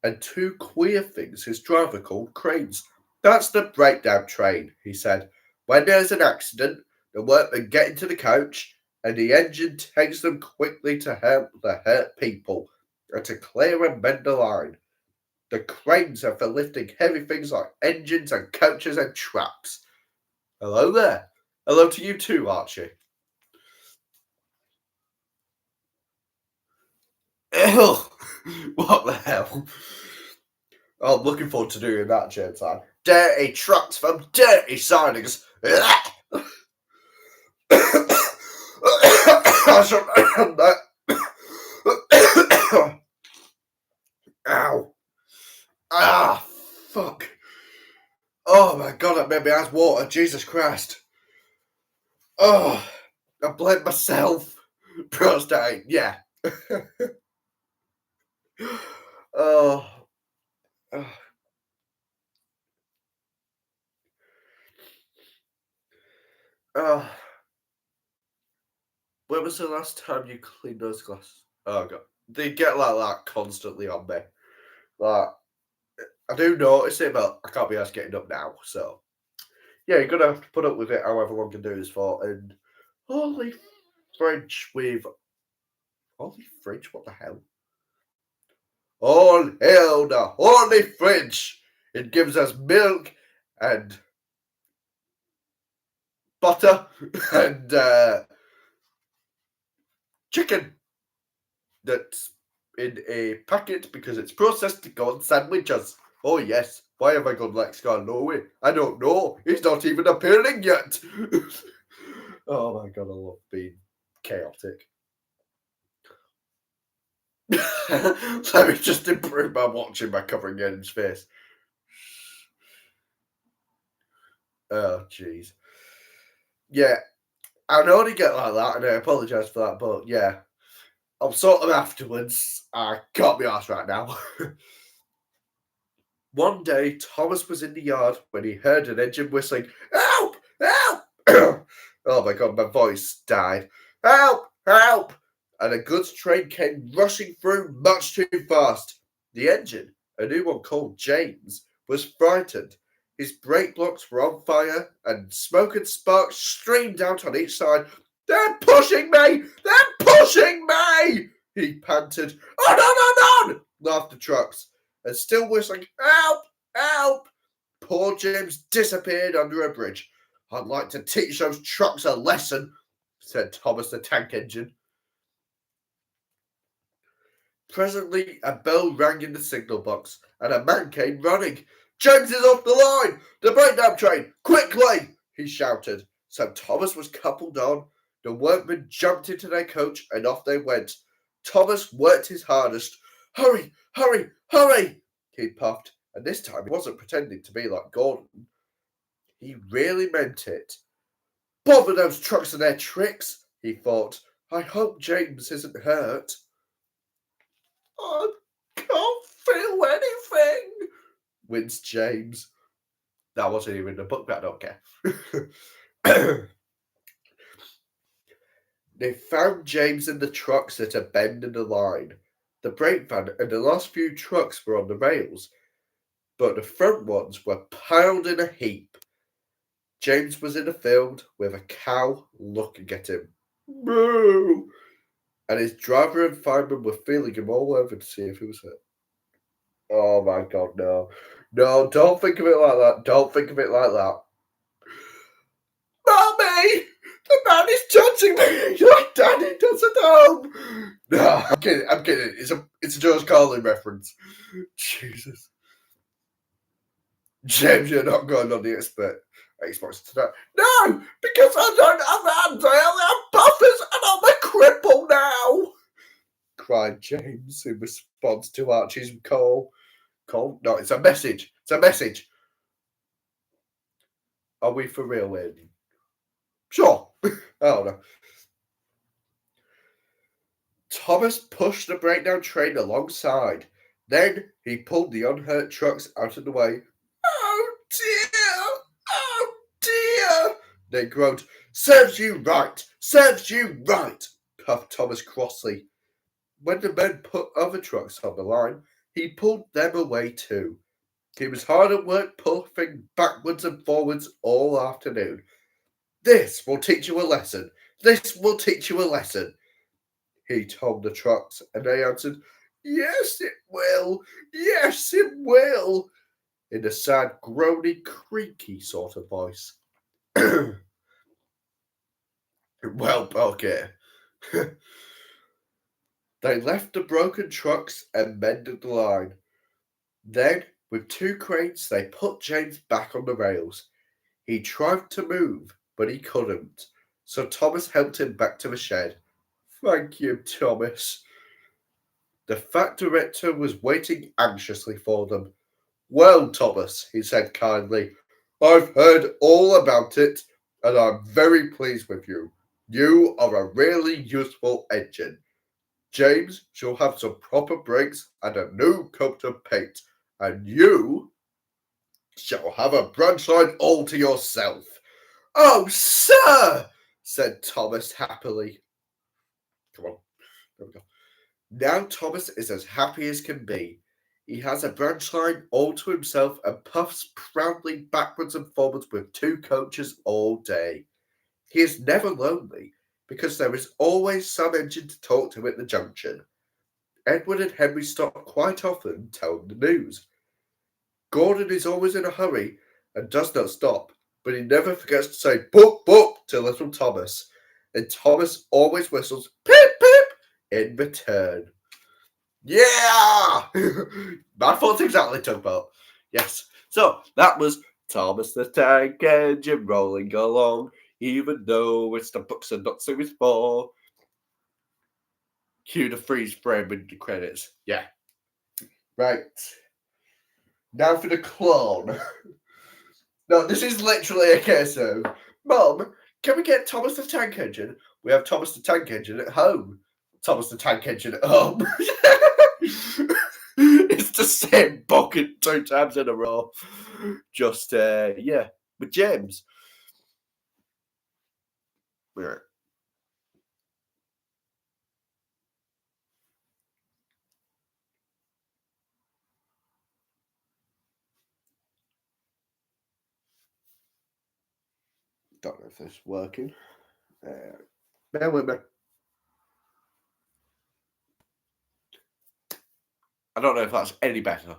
and two queer things his driver called cranes. That's the breakdown train, he said. When there's an accident, the workmen get into the coach, and the engine takes them quickly to help the hurt people and to clear and mend the line. The cranes are for lifting heavy things like engines and coaches and trucks. Hello there. Hello to you too, Archie. Ew! What the hell? Oh, I'm looking forward to doing that, James. Dirty trucks from dirty sidings. Ow. Ah, fuck. Oh my god, that made me eyes water. Jesus Christ. Oh, I blamed myself. Prostate, yeah. Oh. Oh. Oh. When was the last time you cleaned those glasses? Oh god. They get like that constantly on me. Like, I do notice it, but I can't be asked getting up now, so. Yeah, you're gonna have to put up with it however long you do this for, and holy French with... Holy French? What the hell? All hail the Holy French! It gives us milk and butter and chicken that's in a packet because it's processed to go on sandwiches. Oh yes, why have I gone Lexicon Norway? I don't know. He's not even appearing yet. Oh my god, I love being chaotic. Let me just improve my watching by covering Ian's face. Oh jeez. Yeah, I know they get like that, and I apologise for that, but yeah, I'll sort them afterwards. I can't be arsed right now. One day, Thomas was in the yard when he heard an engine whistling. Help! Help! Oh my god, my voice died. Help! Help! And a goods train came rushing through much too fast. The engine, a new one called James, was frightened. His brake blocks were on fire, and smoke and sparks streamed out on each side. They're pushing me! They're pushing me! He panted. On, laughed the trucks, and still whistling, help! Help! Poor James disappeared under a bridge. I'd like to teach those trucks a lesson, said Thomas the tank engine. Presently, a bell rang in the signal box, and a man came running. James is off the line! The breakdown train! Quickly! He shouted. So Thomas was coupled on. The workmen jumped into their coach, and off they went. Thomas worked his hardest. Hurry! Hurry! Hurry! He puffed, and this time he wasn't pretending to be like Gordon. He really meant it. Bother those trucks and their tricks, he thought. I hope James isn't hurt. I can't feel anything, winced James. That wasn't even in the book, but I don't care. They found James in the trucks at a bend in the line. The brake van and the last few trucks were on the rails, but the front ones were piled in a heap. James was in a field with a cow looking at him. Moo! And his driver and fireman were feeling him all over to see if he was hurt. Oh my God, no. No, don't think of it like that. Don't think of it like that. Mommy! The man is touching me like Daddy does at home. No, I'm kidding. It's a George Carlin reference. Jesus. James, you're not going on the Xbox tonight. No, because I don't have hands. I have buffers and I'm a cripple now, cried James in response to Archie's call. No, it's a message. It's a message. Are we for real, Aiden? Sure. Oh no. Thomas pushed the breakdown train alongside. Then he pulled the unhurt trucks out of the way. Oh dear! Oh dear! They groaned. Serves you right! Serves you right! Puffed Thomas crossly. When the men put other trucks on the line, he pulled them away too. He was hard at work puffing backwards and forwards all afternoon. This will teach you a lesson. This will teach you a lesson, he told the trucks, and they answered, Yes, it will. Yes, it will, in a sad, groany, creaky sort of voice. Well, okay. They left the broken trucks and mended the line. Then, with 2 cranes, they put James back on the rails. He tried to move, but he couldn't, so Thomas helped him back to the shed. Thank you, Thomas. The fat director was waiting anxiously for them. Well, Thomas, he said kindly, I've heard all about it, and I'm very pleased with you. You are a really useful engine. James shall have some proper brakes and a new coat of paint, and you shall have a branch line all to yourself. Oh, sir, said Thomas happily. Come on, there we go. Now Thomas is as happy as can be. He has a branch line all to himself and puffs proudly backwards and forwards with 2 coaches all day. He is never lonely, because there is always some engine to talk to at the junction. Edward and Henry stop quite often and tell him the news. Gordon is always in a hurry and does not stop, but he never forgets to say boop boop to little Thomas, and Thomas always whistles pip pip in return. Yeah! My thoughts exactly, Tugboat. Yes. So, that was Thomas the Tank Engine rolling along, even though it's the books and not series 4. Cue the freeze frame with the credits. Yeah. Right. Now for the clone. No, this is literally a case of, Mum, can we get Thomas the Tank Engine? We have Thomas the Tank Engine at home. Thomas the Tank Engine at home. It's the same bucket 2 times in a row. Just, with James. Yeah. Don't know if this is working. Bear with me. I don't know if that's any better.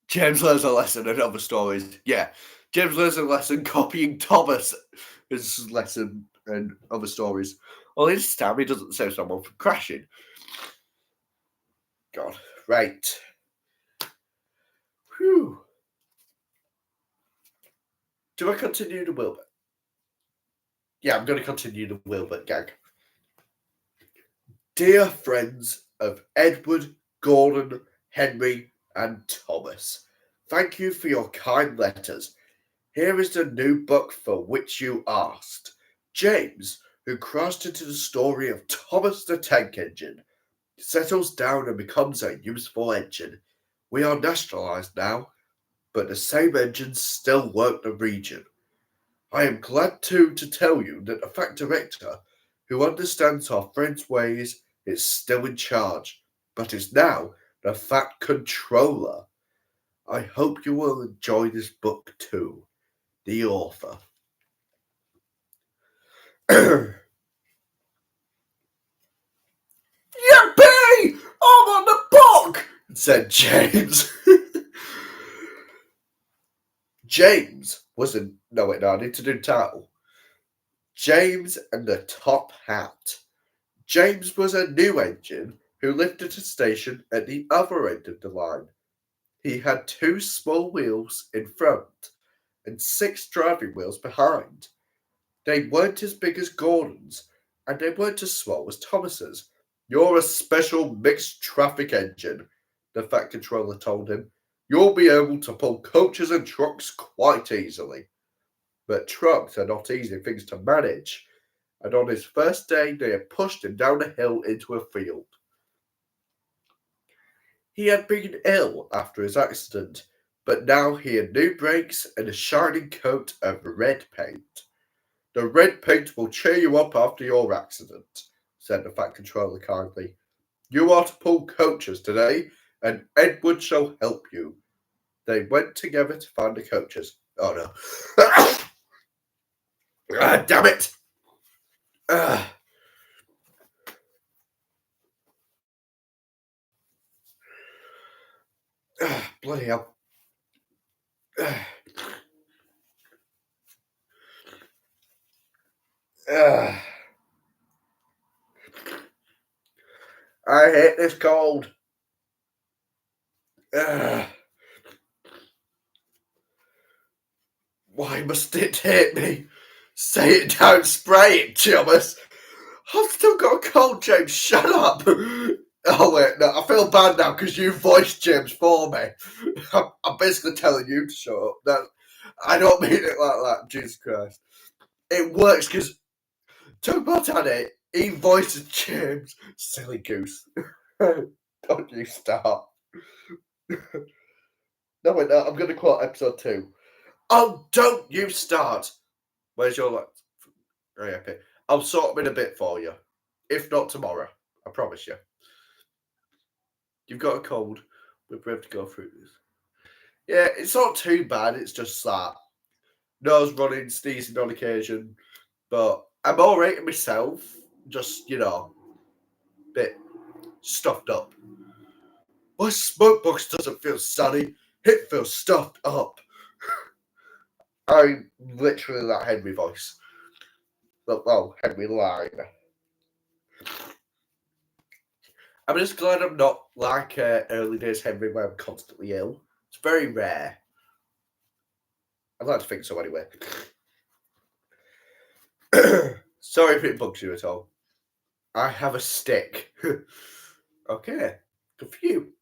James learns a lesson in other stories. Yeah, James learns a lesson copying Thomas' lesson and other stories. Well, this time he doesn't save someone from crashing. God, right. Whew. Do I continue the Wilbert? Yeah, I'm going to continue the Wilbert gag. Dear friends of Edward, Gordon, Henry, and Thomas, thank you for your kind letters. Here is the new book for which you asked. James, who crashed into the story of Thomas the Tank Engine, settles down and becomes a useful engine. We are nationalised now, but the same engines still work the region. I am glad to tell you that the fact director, who understands our friend's ways, is still in charge, but is now the fact controller. I hope you will enjoy this book too. The author. Yippee! I'm on the book! Said James. James was a... No, wait, no, I need to do the title. James and the Top Hat. James was a new engine who lived at a station at the other end of the line. He had 2 small wheels in front and 6 driving wheels behind. They weren't as big as Gordon's, and they weren't as small as Thomas's. You're a special mixed traffic engine, the Fat Controller told him. You'll be able to pull coaches and trucks quite easily. But trucks are not easy things to manage, and on his first day they had pushed him down a hill into a field. He had been ill after his accident, but now he had new brakes and a shining coat of red paint. The red paint will cheer you up after your accident, said the Fat Controller kindly. You are to pull coaches today, and Edward shall help you. They went together to find the coaches. Oh no. Damn it! Bloody hell. I hate this cold. Why must it hit me? Say it, don't spray it, Thomas. I've still got a cold, James. Shut up. Oh, wait, no, I feel bad now because you voiced James for me. I'm basically telling you to shut up. No, I don't mean it like that, Jesus Christ. It works because talk about Danny, he voices James. Silly goose. Don't you start. No, wait, no, I'm going to quote episode 2. Oh, don't you start. Where's your light? Very happy. I'll sort them in a bit for you. If not tomorrow. I promise you. You've got a cold. We're brave to go through this. Yeah, it's not too bad. It's just that nose running, sneezing on occasion. But I'm alright myself. Just, a bit stuffed up. My smoke box doesn't feel sunny. It feels stuffed up. I'm literally that Henry voice. Well, Henry line. I'm just glad I'm not like early days Henry where I'm constantly ill. It's very rare. I'd like to think so anyway. Sorry if it bugs you at all. I have a stick. Okay, good for you.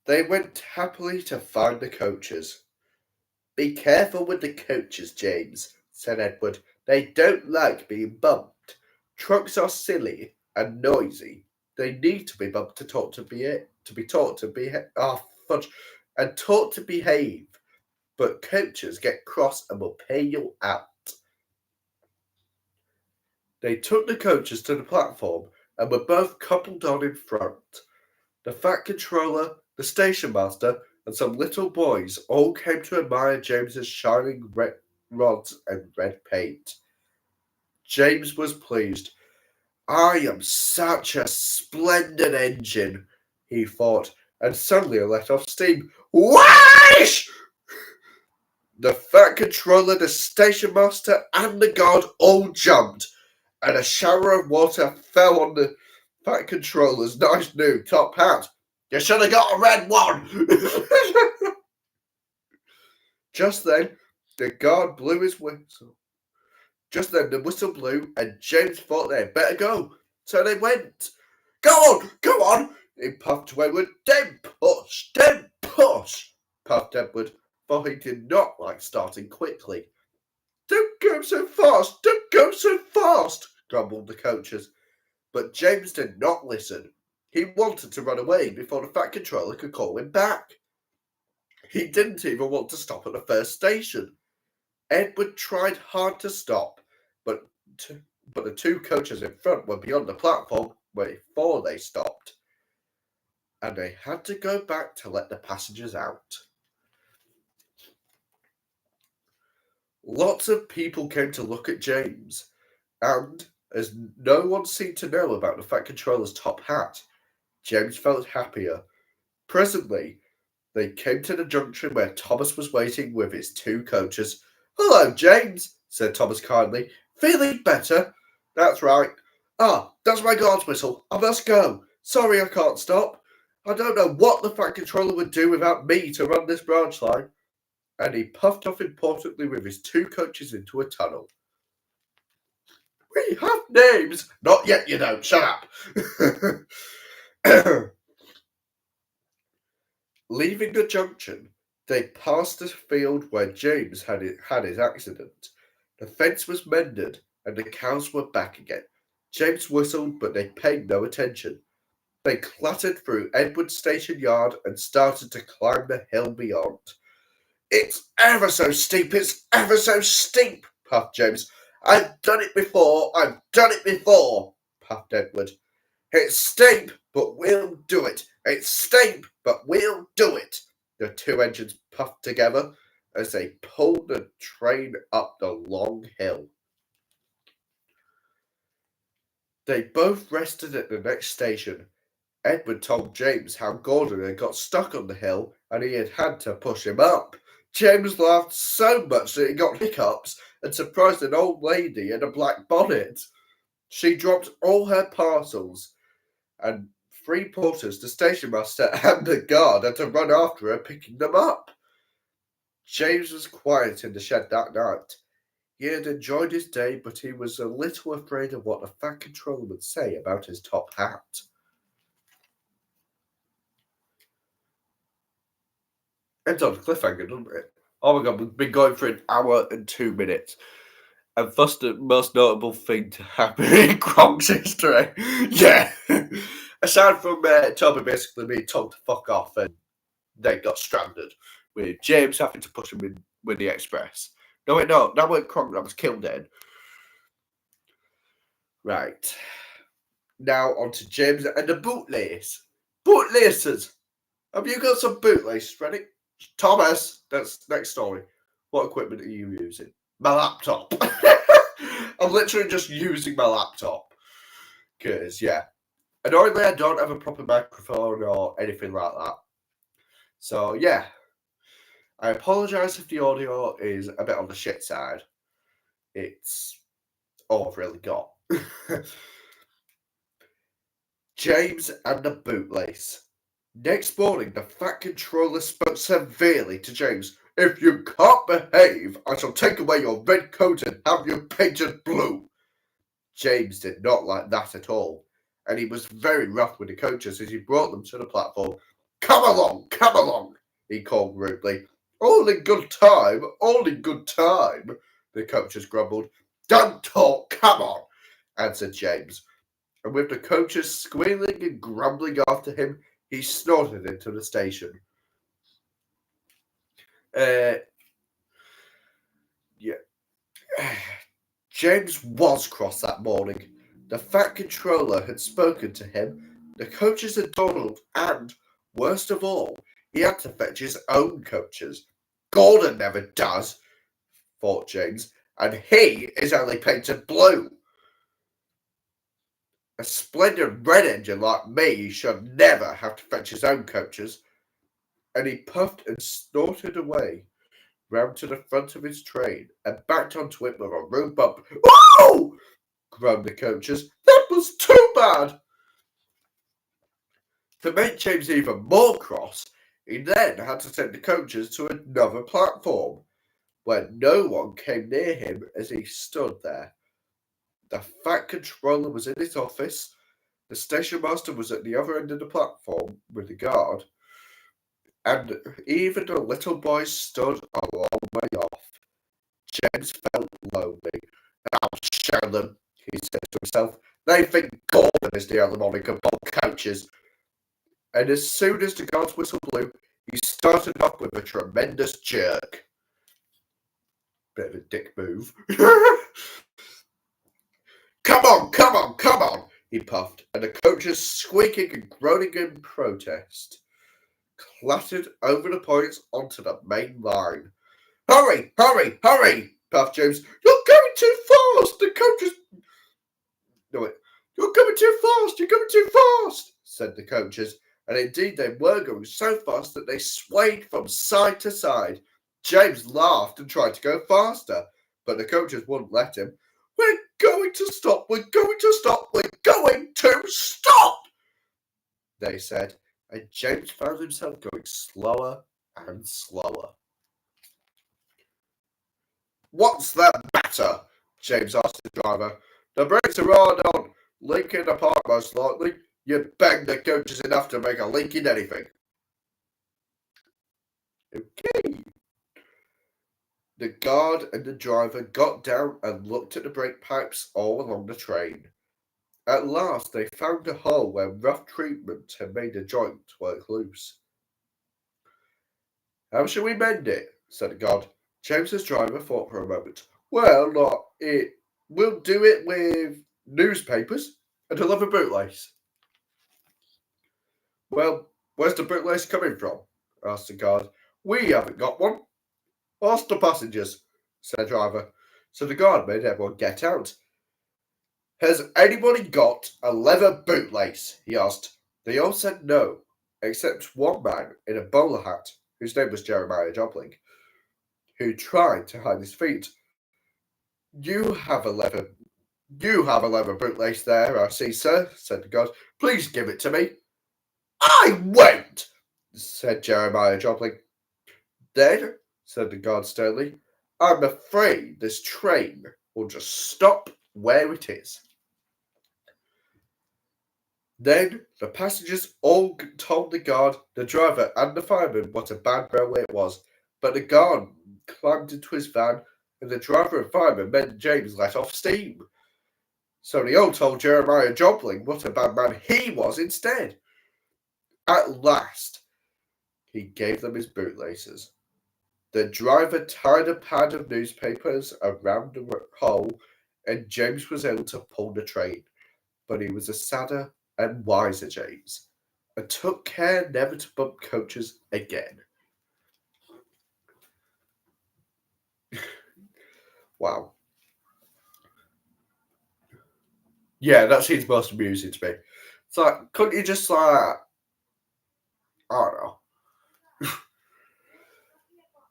They went happily to find the coaches. Be careful with the coaches, James, said Edward. They don't like being bumped. Trucks are silly and noisy. They need to be bumped to taught to behave. But coaches get cross and will pay you out. They took the coaches to the platform and were both coupled on in front. The Fat Controller, the station master, and some little boys all came to admire James's shining red rods and red paint. James was pleased. I am such a splendid engine, he thought, and suddenly let off steam. Whoosh! The Fat Controller, the station master, and the guard all jumped, and a shower of water fell on the Fat Controller's nice new top hat. You should have got a red one! Just then, the guard blew his whistle. Just then, the whistle blew, and James thought they'd better go. So they went. Go on, he puffed to Edward. Don't push, puffed Edward. for he did not like starting quickly. "Don't go so fast! Don't go so fast!" grumbled the coaches. But James did not listen. He wanted to run away before the Fat Controller could call him back. He didn't even want to stop at the first station. Edward tried hard to stop, but the two coaches in front were beyond the platform before they stopped, and they had to go back to let the passengers out. Lots of people came to look at James, and as no one seemed to know about the Fat Controller's top hat, James felt happier. Presently, they came to the junction where Thomas was waiting with his two coaches. "Hello, James," said Thomas kindly. "Feeling better?" "That's right." "Ah, that's my guard's whistle. I must go. Sorry I can't stop. I don't know what the Fat Controller would do without me to run this branch line." And he puffed off importantly with his two coaches into a tunnel. "We have names." "Not yet, you don't. Shut up." Leaving the junction, they passed the field where James had his accident. The fence was mended, and the cows were back again. James whistled, but they paid no attention. They clattered through Edward's station yard and started to climb the hill beyond. "It's ever so steep, it's ever so steep," puffed James. I've done it before, puffed Edward. "It's steep, but we'll do it. It's steep, but we'll do it." The two engines puffed together as they pulled the train up the long hill. They both rested at the next station. Edward told James how Gordon had got stuck on the hill and he had to push him up. James laughed so much that he got hiccups and surprised an old lady in a black bonnet. She dropped all her parcels, and 3 porters, the station master, and the guard had to run after her, picking them up. James was quiet in the shed that night. He had enjoyed his day, but he was a little afraid of what the Fat Controller would say about his top hat. Ends on a cliffhanger, doesn't it? Oh my god, we've been going for an hour and 2 minutes. And that's the most notable thing to happen in Gronk's history. Yeah. Aside from Toby basically being told to fuck off and they got stranded, with James having to push him in with the express. No, wait, no, that weren't Gronk, that was Kilden. Right. Now on to James and the bootlace. Bootlaces! Have you got some bootlaces ready? Thomas, that's next story. What equipment are you using? My laptop. I'm literally just using my laptop. Because, yeah. Annoyingly, I don't have a proper microphone or anything like that. So, yeah. I apologise if the audio is a bit on the shit side. It's all I've really got. James and the bootlace. Next morning, the Fat Controller spoke severely to James. "If you can't behave, I shall take away your red coat and have you painted blue." James did not like that at all, and he was very rough with the coaches as he brought them to the platform. Come along, he called rudely. All in good time, the coaches grumbled. "Don't talk, come on," answered James. And with the coaches squealing and grumbling after him, he snorted into the station. James was cross that morning. The Fat Controller had spoken to him, the coaches had dawdled, and, worst of all, he had to fetch his own coaches. Gordon never does, thought James, and he is only painted blue. A splendid red engine like me should never have to fetch his own coaches. And he puffed and snorted away round to the front of his train and backed onto it with a rude bump. "Whoa!" groaned the coaches. "That was too bad." To make James even more cross, he then had to send the coaches to another platform, where no one came near him as he stood there. The Fat Controller was in his office. The station master was at the other end of the platform with the guard. and even the little boy stood a long way off. James felt lonely. I'll show them, he said to himself. They think Gordon is the harmonic of all coaches. And as soon as the guard's whistle blew, he started off with a tremendous jerk. Bit of a dick move. Come on, come on, come on, he puffed, and the coaches, squeaking and groaning in protest, clattered over the points onto the main line. Hurry, hurry, hurry, puffed James. You're going too fast, the coaches... No, wait. You're coming too fast, you're coming too fast, said the coaches, and indeed they were going so fast that they swayed from side to side. James laughed and tried to go faster, but the coaches wouldn't let him. We're going to stop, we're going to stop, we're going to stop, they said, and James found himself going slower and slower. What's the matter? James asked the driver. The brakes are hard on. Leak in the park, most likely. You banged the coaches enough to make a leak in anything. Okay. The guard and the driver got down and looked at the brake pipes all along the train. At last they found a hole where rough treatment had made a joint work loose. How shall we mend it? Said the guard. James's driver thought for a moment. Well, we'll do it with newspapers and a leather bootlace. Well, where's the bootlace coming from? Asked the guard. We haven't got one. Ask the passengers, said the driver. So the guard made everyone get out. Has anybody got a leather bootlace? He asked. They all said no, except one man in a bowler hat, whose name was Jeremiah Jobling, who tried to hide his feet. You have a leather bootlace there, I see, sir, said the guard. Please give it to me. I won't, said Jeremiah Jobling. Then, said the guard sternly, I'm afraid this train will just stop where it is. Then the passengers all told the guard, the driver, and the fireman what a bad railway it was, but the guard climbed into his van, and the driver and fireman made James let off steam. So they all told Jeremiah Jobling what a bad man he was instead. At last, he gave them his bootlaces. The driver tied a pad of newspapers around the hole, and James was able to pull the train. But he was a sadder and wiser James, and took care never to bump coaches again. Wow. Yeah, that seems most amusing to me. It's like, couldn't you just I don't know.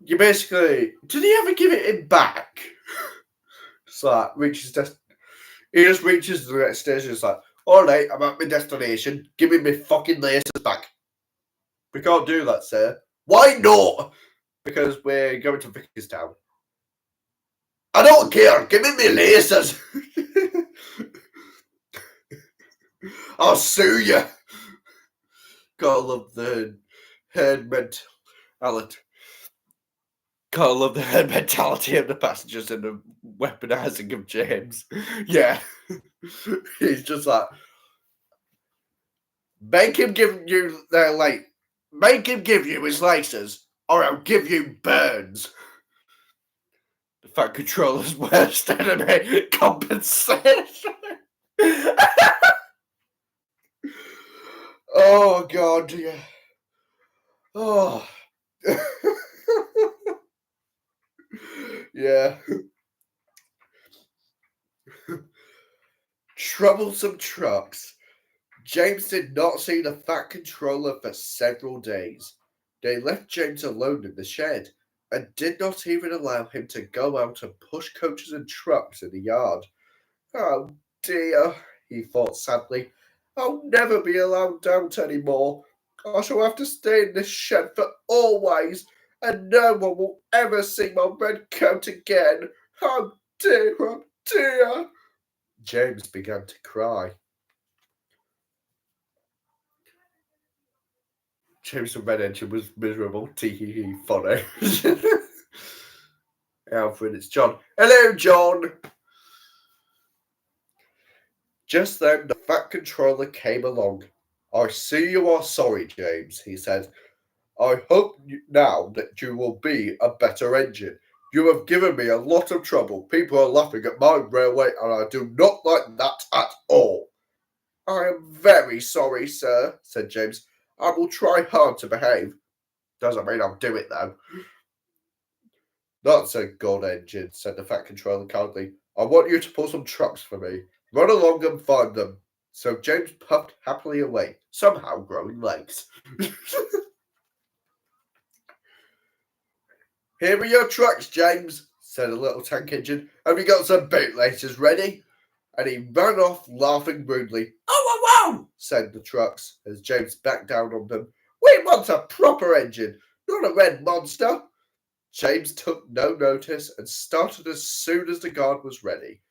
You basically, did he ever give it back? It's like, he just reaches the next station, it's like, alright, I'm at my destination, give me my fucking laces back. We can't do that, sir. Why not? Because we're going to Vickerstown. I don't care, give me my laces. I'll sue you. Gotta love the herd mentality. Gotta love the herd mentality of the passengers and the weaponizing of James. Yeah. He's just like, make him give you his laces, or I'll give you burns. The Fat Controller's worst enemy, compensation. Oh god, yeah. Oh. Yeah. Troublesome trucks. James did not see the Fat Controller for several days. They left James alone in the shed, and did not even allow him to go out and push coaches and trucks in the yard. Oh dear, he thought sadly. I'll never be allowed out anymore. I shall have to stay in this shed for always, and no one will ever see my red coat again. Oh dear, oh dear. James began to cry. James' red engine was miserable. Tee-hee-hee, funny. Alfred, it's John. Hello, John! Just then, the Fat Controller came along. I see you are sorry, James, he said. I hope now that you will be a better engine. You have given me a lot of trouble. People are laughing at my railway, and I do not like that at all. I am very sorry, sir, said James. I will try hard to behave. Doesn't mean I'll do it, though. That's a good engine, said the Fat Controller kindly. I want you to pull some trucks for me. Run along and find them. So James puffed happily away, somehow growing legs. Here are your trucks, James, said a little tank engine. Have you got some bootlaters ready? And he ran off, laughing rudely. Oh, wow, wow, said the trucks, as James backed down on them. We want a proper engine, not a red monster. James took no notice and started as soon as the guard was ready.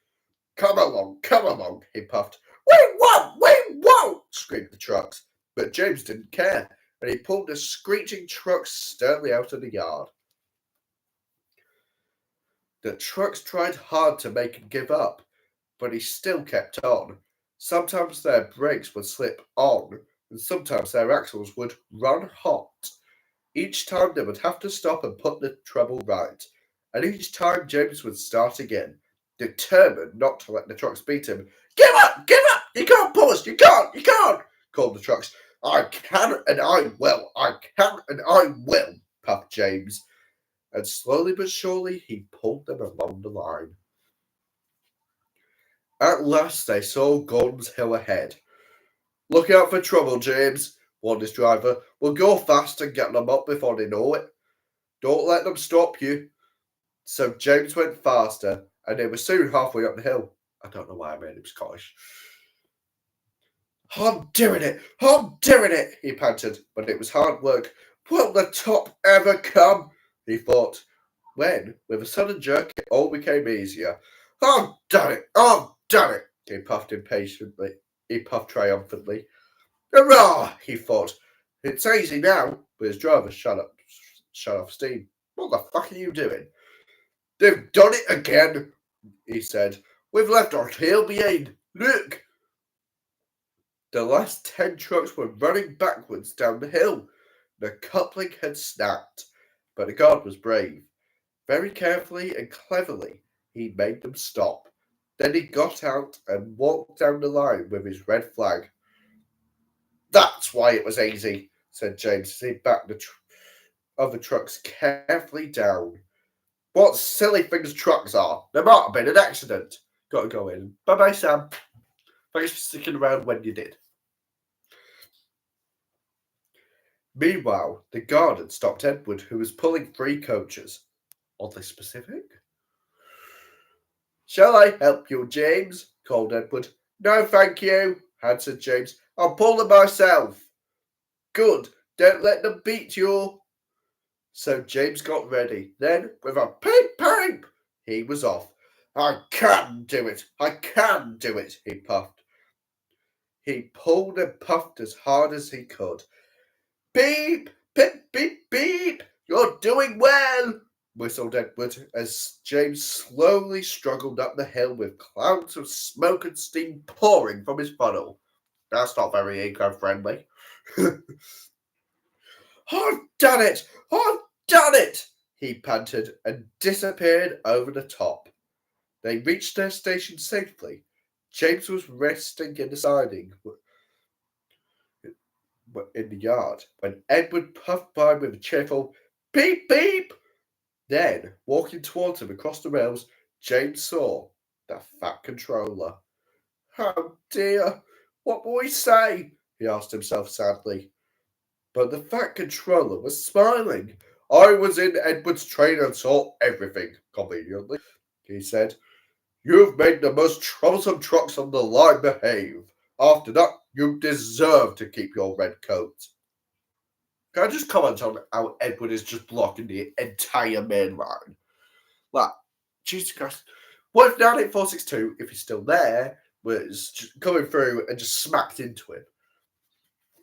Come along, he puffed. We won't, screamed the trucks. But James didn't care, and he pulled the screeching trucks sternly out of the yard. The trucks tried hard to make him give up, but he still kept on. Sometimes their brakes would slip on, and sometimes their axles would run hot. Each time they would have to stop and put the trouble right, and each time James would start again, determined not to let the trucks beat him. Give up! You can't pull us! You can't! Called the trucks. I can and I will! Puffed James. And slowly but surely he pulled them along the line. At last they saw Gordon's Hill ahead. Look out for trouble, James, warned his driver. We'll go fast and get them up before they know it. Don't let them stop you. So James went faster, and they were soon halfway up the hill. I don't know why I made him Scottish. I'm doing it, he panted, but it was hard work. Will the top ever come? He thought. When, with a sudden jerk, it all became easier. Oh, damn it, he puffed impatiently. He puffed triumphantly. Hurrah, he thought. It's easy now, but his driver shut off steam. What the fuck are you doing? They've done it again, he said. We've left our tail behind. Look. The last 10 trucks were running backwards down the hill. The coupling had snapped, but the guard was brave. Very carefully and cleverly, he made them stop. Then he got out and walked down the line with his red flag. That's why it was easy, said James as he backed the other trucks carefully down. What silly things trucks are. There might have been an accident. Got to go in. Bye-bye, Sam. Thanks for sticking around when you did. Meanwhile, the guard had stopped Edward, who was pulling 3 coaches. Oddly specific. Shall I help you, James? Called Edward. No, thank you, answered James. I'll pull them myself. Good. Don't let them beat you. So James got ready. Then, with a peep, he was off. I can do it, he puffed. He pulled and puffed as hard as he could. Beep, beep, beep, beep. You're doing well, whistled Edward as James slowly struggled up the hill with clouds of smoke and steam pouring from his funnel. That's not very eco-friendly. I've done it, he panted and disappeared over the top. They reached their station safely. James was resting in the siding in the yard when Edward puffed by with a cheerful beep, beep. Then, walking towards him across the rails, James saw the Fat Controller. Oh dear, what will he say? He asked himself sadly. But the Fat Controller was smiling. I was in Edward's train and saw everything, conveniently, he said. You've made the most troublesome trucks on the line behave. After that, you deserve to keep your red coat. Can I just comment on how Edward is just blocking the entire main line? Like, Jesus Christ. What if 98462, if he's still there, was just coming through and just smacked into him?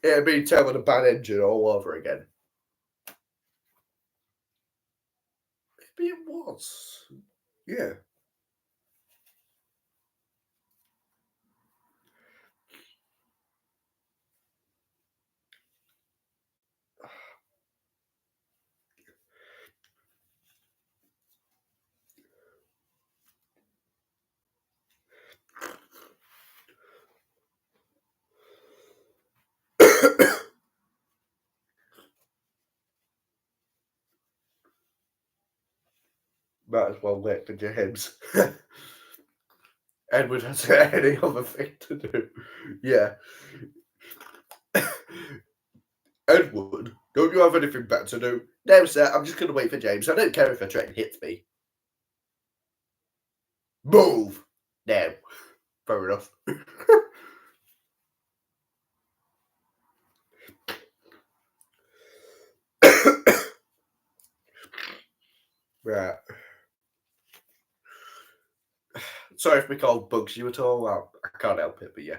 It'd be telling a bad engine all over again. Maybe it was. Yeah. Might as well wait for James. Edward has any other thing to do. Yeah. Edward, don't you have anything better to do? No, sir, I'm just going to wait for James. I don't care if a train hits me. Move! No. Fair enough. Right. Sorry if we called bugs you at all. I can't help it, but yeah.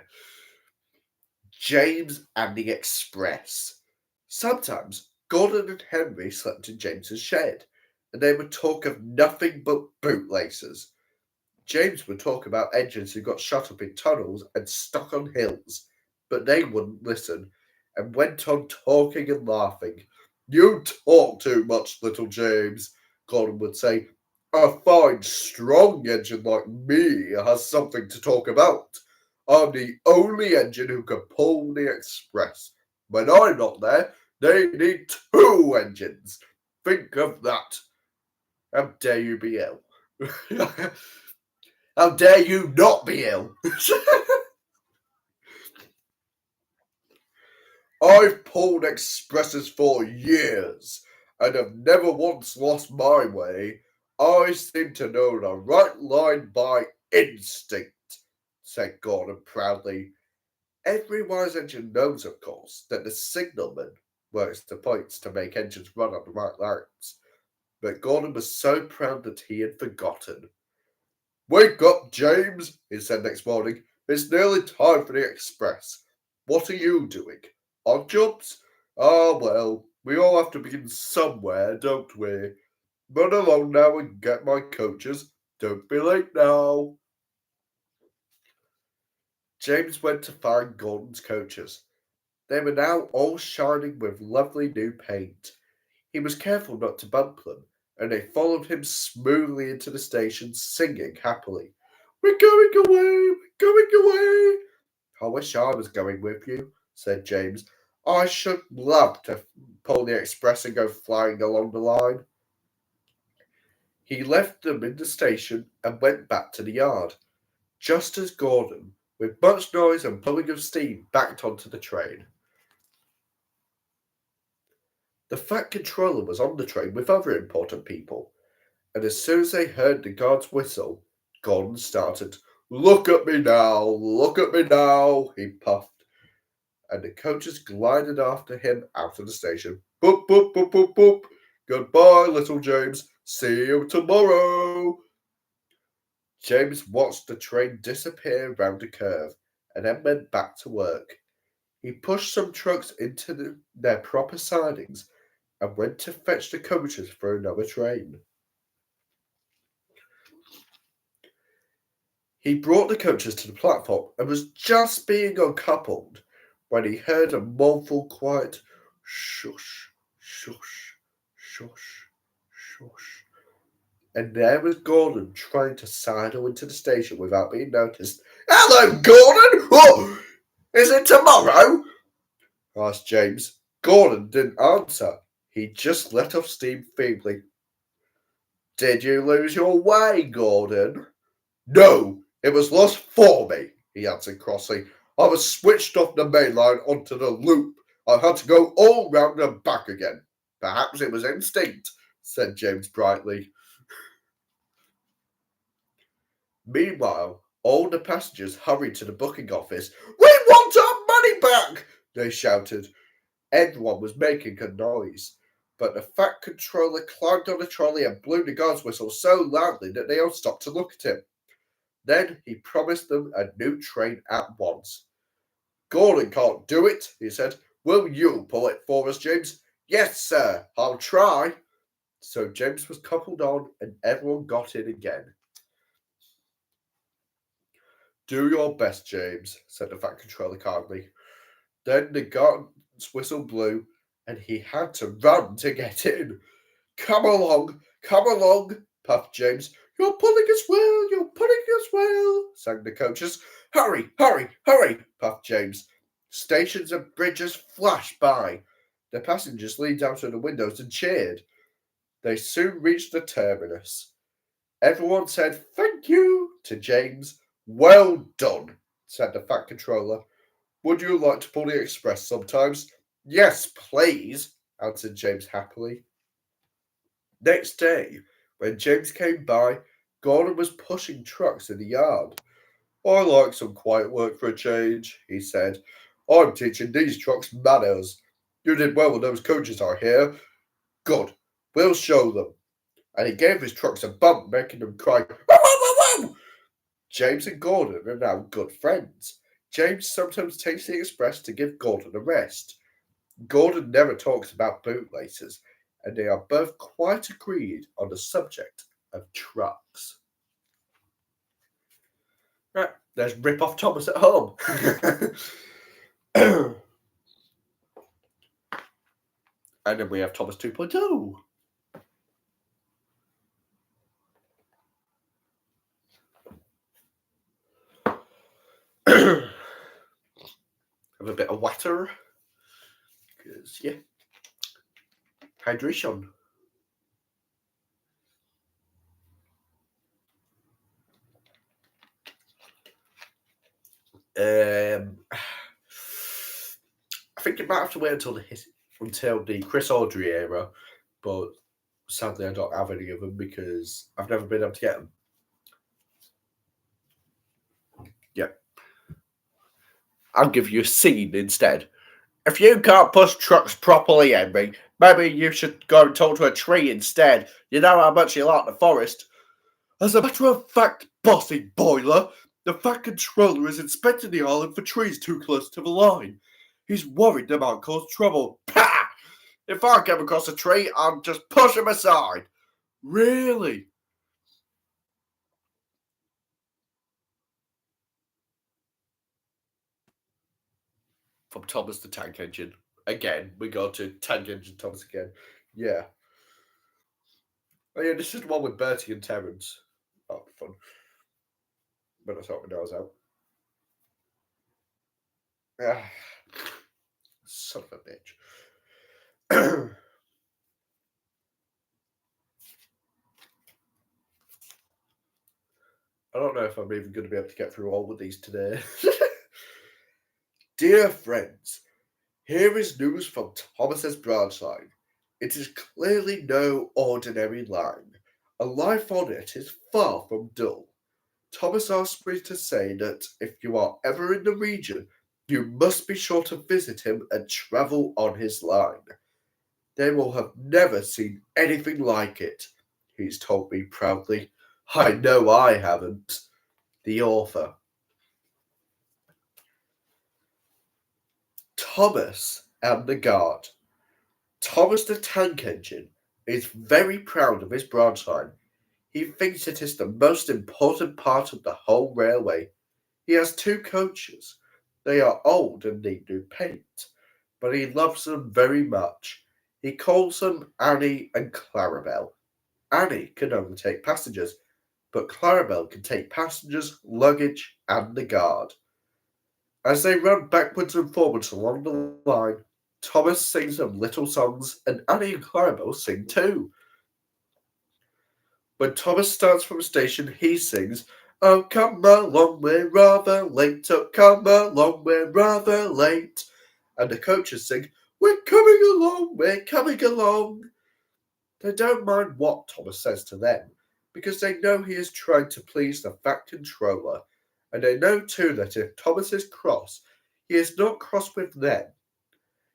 James and the Express. Sometimes Gordon and Henry slept in James's shed, and they would talk of nothing but bootlaces. James would talk about engines who got shut up in tunnels and stuck on hills, but they wouldn't listen, and went on talking and laughing. You talk too much, little James, Gordon would say. A fine, strong engine like me has something to talk about. I'm the only engine who can pull the express. When I'm not there, they need two engines. Think of that. How dare you be ill? How dare you not be ill? I've pulled expresses for years and have never once lost my way. I seem to know the right line by instinct, said Gordon proudly. Every wise engine knows, of course, that the signalman works the points to make engines run on the right lines. But Gordon was so proud that he had forgotten. Wake up, James, he said next morning. It's nearly time for the express. What are you doing? Odd jobs? Ah, well, we all have to begin somewhere, don't we? Run along now and get my coaches. Don't be late now. James went to find Gordon's coaches. They were now all shining with lovely new paint. He was careful not to bump them, and they followed him smoothly into the station, singing happily. We're going away! We're going away! I wish I was going with you, said James. I should love to pull the express and go flying along the line. He left them in the station and went back to the yard, just as Gordon, with much noise and pulling of steam, backed onto the train. The Fat Controller was on the train with other important people, and as soon as they heard the guard's whistle, Gordon started. Look at me now, he puffed, and the coaches glided after him out of the station. Boop, boop, boop, boop, boop. Goodbye, little James. See you tomorrow. James watched the train disappear round a curve and then went back to work. He pushed some trucks into their proper sidings and went to fetch the coaches for another train. He brought the coaches to the platform and was just being uncoupled when he heard a mournful, quiet shush, shush, shush, shush. And there was Gordon trying to sidle into the station without being noticed. Hello, Gordon! Oh, is it tomorrow? Asked James. Gordon didn't answer. He just let off steam feebly. Did you lose your way, Gordon? No, it was lost for me, he answered crossly. I was switched off the main line onto the loop. I had to go all round and back again. Perhaps it was instinct, said James brightly. Meanwhile, all the passengers hurried to the booking office. We want our money back, they shouted. Everyone was making a noise, but the Fat Controller climbed on the trolley and blew the guard's whistle so loudly that they all stopped to look at him. Then he promised them a new train at once. Gordon can't do it, he said. Will you pull it for us, James? Yes, sir, I'll try. So James was coupled on and everyone got in again. Do your best, James, said the Fat Controller calmly. Then the guard's whistle blew and he had to run to get in. Come along, puffed James. You're pulling us well, you're pulling us well, sang the coaches. Hurry, hurry, hurry, puffed James. Stations and bridges flashed by. The passengers leaned out of the windows and cheered. They soon reached the terminus. Everyone said thank you to James. Well done, said the Fat Controller. Would you like to pull the express sometimes? Yes, please, answered James happily. Next day, when James came by, Gordon was pushing trucks in the yard. I like some quiet work for a change, he said. I'm teaching these trucks manners. You did well with those coaches, I hear. Good. We'll show them. And he gave his trucks a bump, making them cry, "Wow, wow, wow, wow!" James and Gordon are now good friends. James sometimes takes the express to give Gordon a rest. Gordon never talks about bootlaces, and they are both quite agreed on the subject of trucks. Right, there's Rip Off Thomas at home. And then we have Thomas 2.0. Have a bit of water. Because, yeah. Hydration. I think it might have to wait until the Chris Awdry era, but sadly I don't have any of them because I've never been able to get them. Yep. I'll give you a scene instead. If you can't push trucks properly, Henry, maybe you should go and talk to a tree instead. You know how much you like the forest. As a matter of fact, bossy boiler, the Fat Controller is inspecting the island for trees too close to the line. He's worried they might cause trouble. Pah! If I come across a tree, I'll just push him aside. Really? From Thomas the Tank Engine. Again, we go to Tank Engine Thomas again. Yeah. Oh yeah, this is the one with Bertie and Terence. Oh, fun. But I thought my nose out. Ah, son of a bitch. I don't know if I'm even going to be able to get through all of these today. Dear friends, here is news from Thomas's broadside. It is clearly no ordinary line. A life on it is far from dull. Thomas asked me to say that if you are ever in the region, you must be sure to visit him and travel on his line. They will have never seen anything like it, he's told me proudly. I know I haven't. The author. Thomas and the Guard. Thomas the Tank Engine is very proud of his broadside. He thinks it is the most important part of the whole railway. He has two coaches. They are old and need new paint, but he loves them very much. He calls them Annie and Clarabelle. Annie can only take passengers, but Clarabelle can take passengers, luggage, and the guard. As they run backwards and forwards along the line, Thomas sings them little songs, and Annie and Clarabelle sing too. When Thomas starts from a station, he sings, "Oh, come along, we're rather late. Oh, come along, we're rather late." And the coaches sing, "We're coming along, we're coming along." They don't mind what Thomas says to them, because they know he is trying to please the Fat Controller, and they know too that if Thomas is cross, he is not cross with them.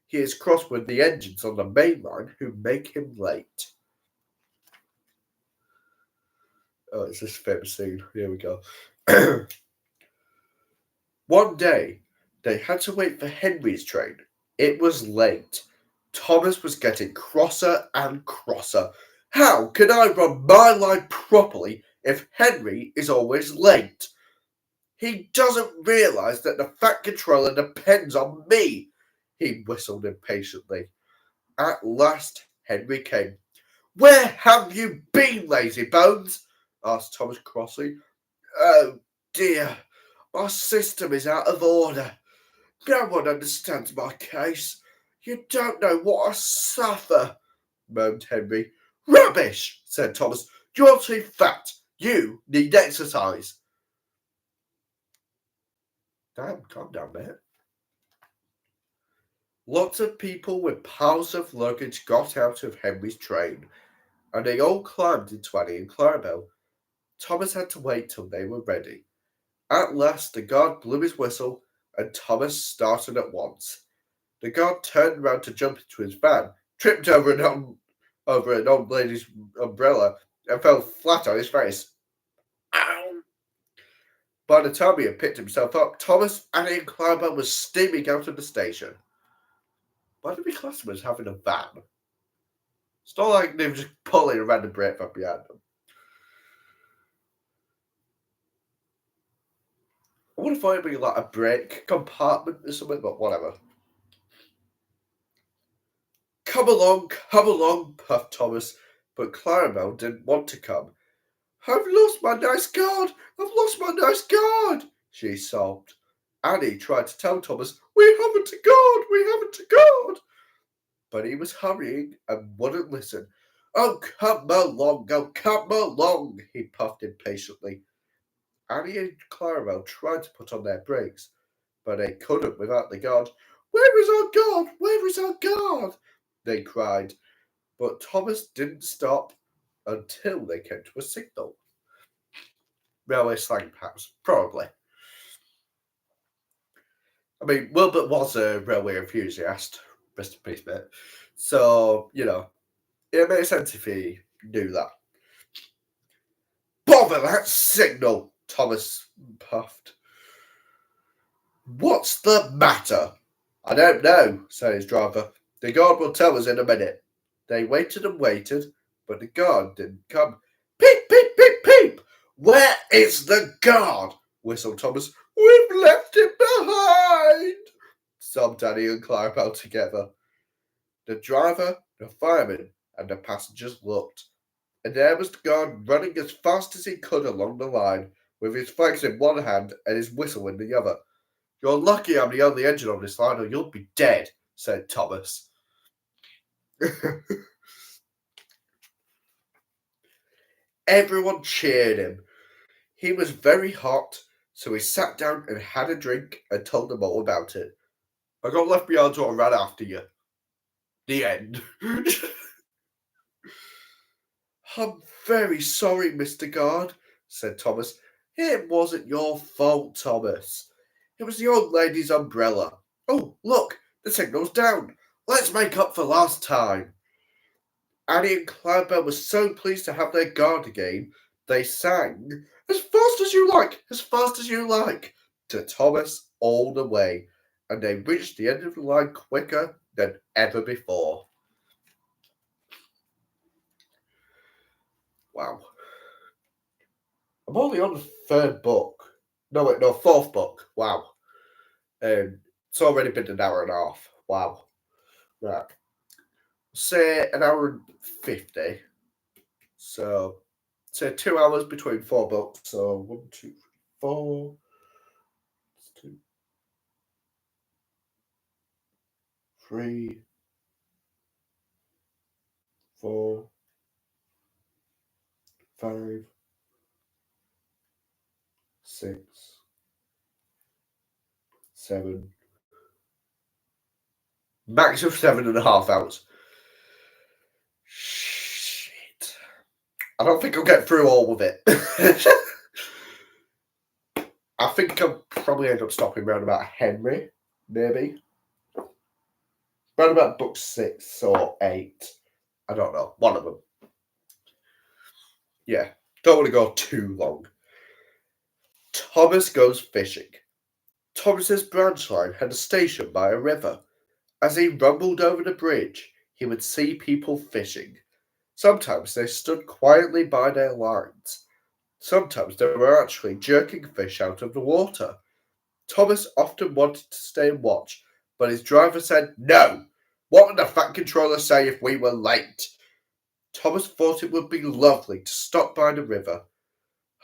He is cross with the engines on the main line who make him late. Oh, it's this famous scene. Here we go. One day, they had to wait for Henry's train. It was late. Thomas was getting crosser and crosser. How can I run my line properly if Henry is always late? He doesn't realise that the fat controller depends on me, he whistled impatiently. At last, Henry came. Where have you been, lazy bones? Asked Thomas crossly. Oh dear, my system is out of order. No one understands my case. You don't know what I suffer, moaned Henry. Rubbish, said Thomas. You're too fat. You need exercise. Damn, calm down, mate. Lots of people with piles of luggage got out of Henry's train, and they all climbed into Annie and Clarabel. Thomas had to wait till they were ready. At last, the guard blew his whistle, and Thomas started at once. The guard turned round to jump into his van, tripped over an old lady's umbrella, and fell flat on his face. Ow! By the time he had picked himself up, Thomas, Annie, and Clarabel was steaming out of the station. Why do we class them as having a van? It's not like they were just pulling a random brake van behind them. I would have thought it'd be like a brake compartment or something, but whatever. Come along, puffed Thomas, but Clarabel didn't want to come. I've lost my nice guard! I've lost my nice guard! She sobbed. Annie tried to tell Thomas, we haven't a guard! We haven't a guard! But he was hurrying and wouldn't listen. Oh, come along, he puffed impatiently. Annie and Clarabel tried to put on their brakes, but they couldn't without the guard. Where is our guard? Where is our guard? They cried. But Thomas didn't stop until they came to a signal. Railway slang, perhaps. Probably. I mean, Wilbert was a railway enthusiast. Rest in peace, mate. So, it makes sense if he knew that. Bother that signal, Thomas puffed. What's the matter? I don't know, said his driver. The guard will tell us in a minute. They waited and waited, but the guard didn't come. Peep, peep, peep, peep! Where is the guard? Whistled Thomas. We've left him behind, sobbed Annie and Clarabel together. The driver, the fireman, and the passengers looked, and there was the guard running as fast as he could along the line, with his flags in one hand and his whistle in the other. You're lucky I'm the only engine on this line, or you'll be dead, said Thomas. Everyone cheered him. He was very hot, so he sat down and had a drink and told them all about it. I got left behind, so I ran after you. The end. I'm very sorry, Mr. Guard, said Thomas. It wasn't your fault, Thomas. It was the old lady's umbrella. Oh, look, the signal's down. Let's make up for last time. Annie and Clarabel were so pleased to have their guard again, they sang, as fast as you like, to Thomas all the way, and they reached the end of the line quicker than ever before. Wow. I'm only on the third book. Fourth book. Wow. It's already been an hour and a half. Wow. Right. Say an hour and 50. So, say 2 hours between 4 books. So, 1, 2, 4. 2, 3, 4, 5, 6, 7. Max of 7.5 hours. Shit. I don't think I'll get through all of it. I think I'll probably end up stopping around about Henry, maybe. Around about book 6 or 8. I don't know. One of them. Yeah. Don't want to go too long. Thomas goes fishing. Thomas's branch line had a station by a river, As he rumbled over the bridge, he would see people fishing. Sometimes they stood quietly by their lines. Sometimes they were actually jerking fish out of the water. Thomas often wanted to stay and watch, but his driver said no. What would the fat controller say if we were late? Thomas thought it would be lovely to stop by the river.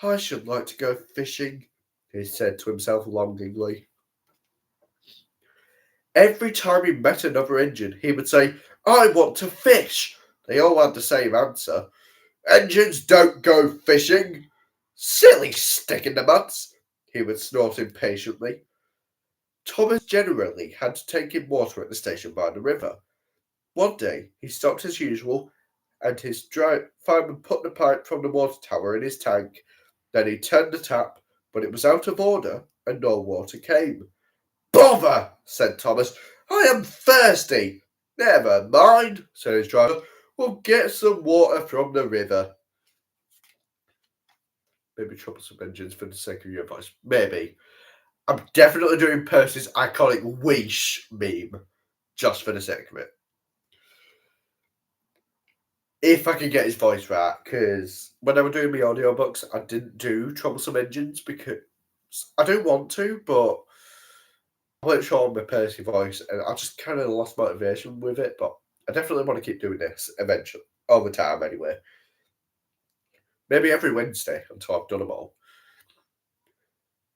I should like to go fishing, he said to himself longingly. Every time he met another engine, he would say, I want to fish. They all had the same answer. Engines don't go fishing. Silly stick in the mud, he would snort impatiently. Thomas generally had to take in water at the station by the river. One day he stopped as usual, and his fireman put the pipe from the water tower in his tank. Then he turned the tap, but it was out of order, and no water came. Bother, said Thomas. I am thirsty. Never mind, said his driver. We'll get some water from the river. Maybe troublesome engines for the sake of your voice. Maybe. I'm definitely doing Percy's iconic whoosh meme, just for the sake of it. If I could get his voice right, because when I was doing my audiobooks, I didn't do troublesome engines because I don't want to, but I weren't sure on my Percy voice, and I just kind of lost motivation with it, but I definitely want to keep doing this eventually, over time anyway. Maybe every Wednesday until I've done them all.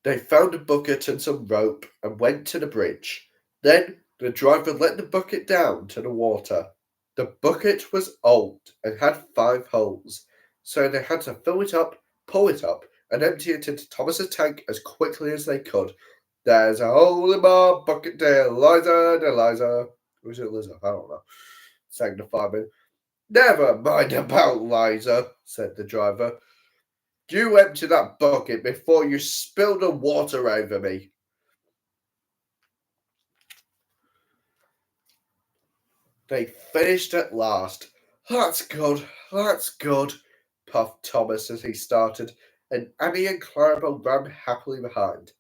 They found a bucket and some rope and went to the bridge. Then the driver let the bucket down to the water. The bucket was old and had 5 holes, so they had to fill it up, pull it up, and empty it into Thomas's tank as quickly as they could. There's a hole in my bucket, dear Liza, dear Liza. Or is it Liza? I don't know, sang the fireman. Never mind about Liza, said the driver. You empty that bucket before you spill the water over me. They finished at last. That's good, puffed Thomas as he started, and Annie and Clarabelle ran happily behind.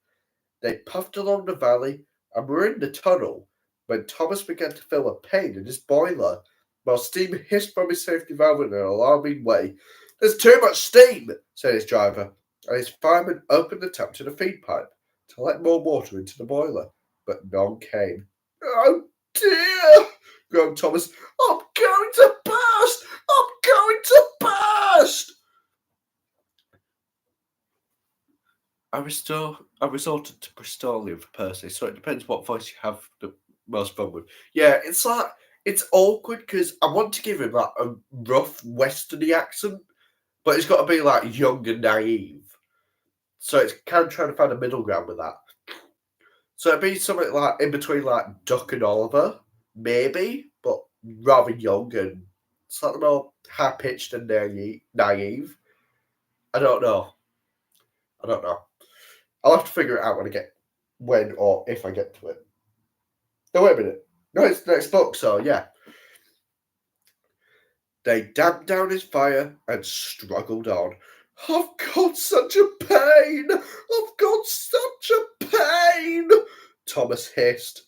They puffed along the valley and were in the tunnel when Thomas began to feel a pain in his boiler, while steam hissed from his safety valve in an alarming way. There's too much steam, said his driver, and his fireman opened the tap to the feed pipe to let more water into the boiler, but none came. Oh dear, groaned Thomas. I'm going to burst! I'm going to burst! I resorted to Bristolian for Percy, so it depends what voice you have the most fun with. Yeah, it's awkward because I want to give him like a rough westerny accent, but it's got to be like young and naive. So it's kind of trying to find a middle ground with that. So it'd be something like in between like Duck and Oliver, maybe, but rather young and slightly more high pitched and naive. I don't know. I'll have to figure it out when or if I get to it. No, wait a minute. No, it's the next book, so yeah. They damped down his fire and struggled on. I've got such a pain! I've got such a pain! Thomas hissed.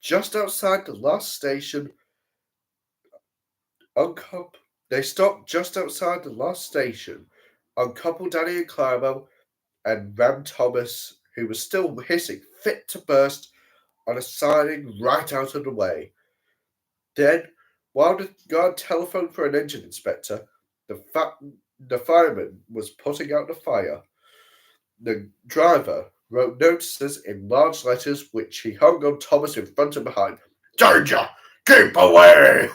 Just outside the last station, they stopped just outside the last station, uncoupled Danny and Clarabelle, and rammed Thomas, who was still hissing fit to burst, on a siding right out of the way. Then, while the guard telephoned for an engine inspector, the fireman was putting out the fire. The driver wrote notices in large letters which he hung on Thomas in front and behind. Danger! Keep away!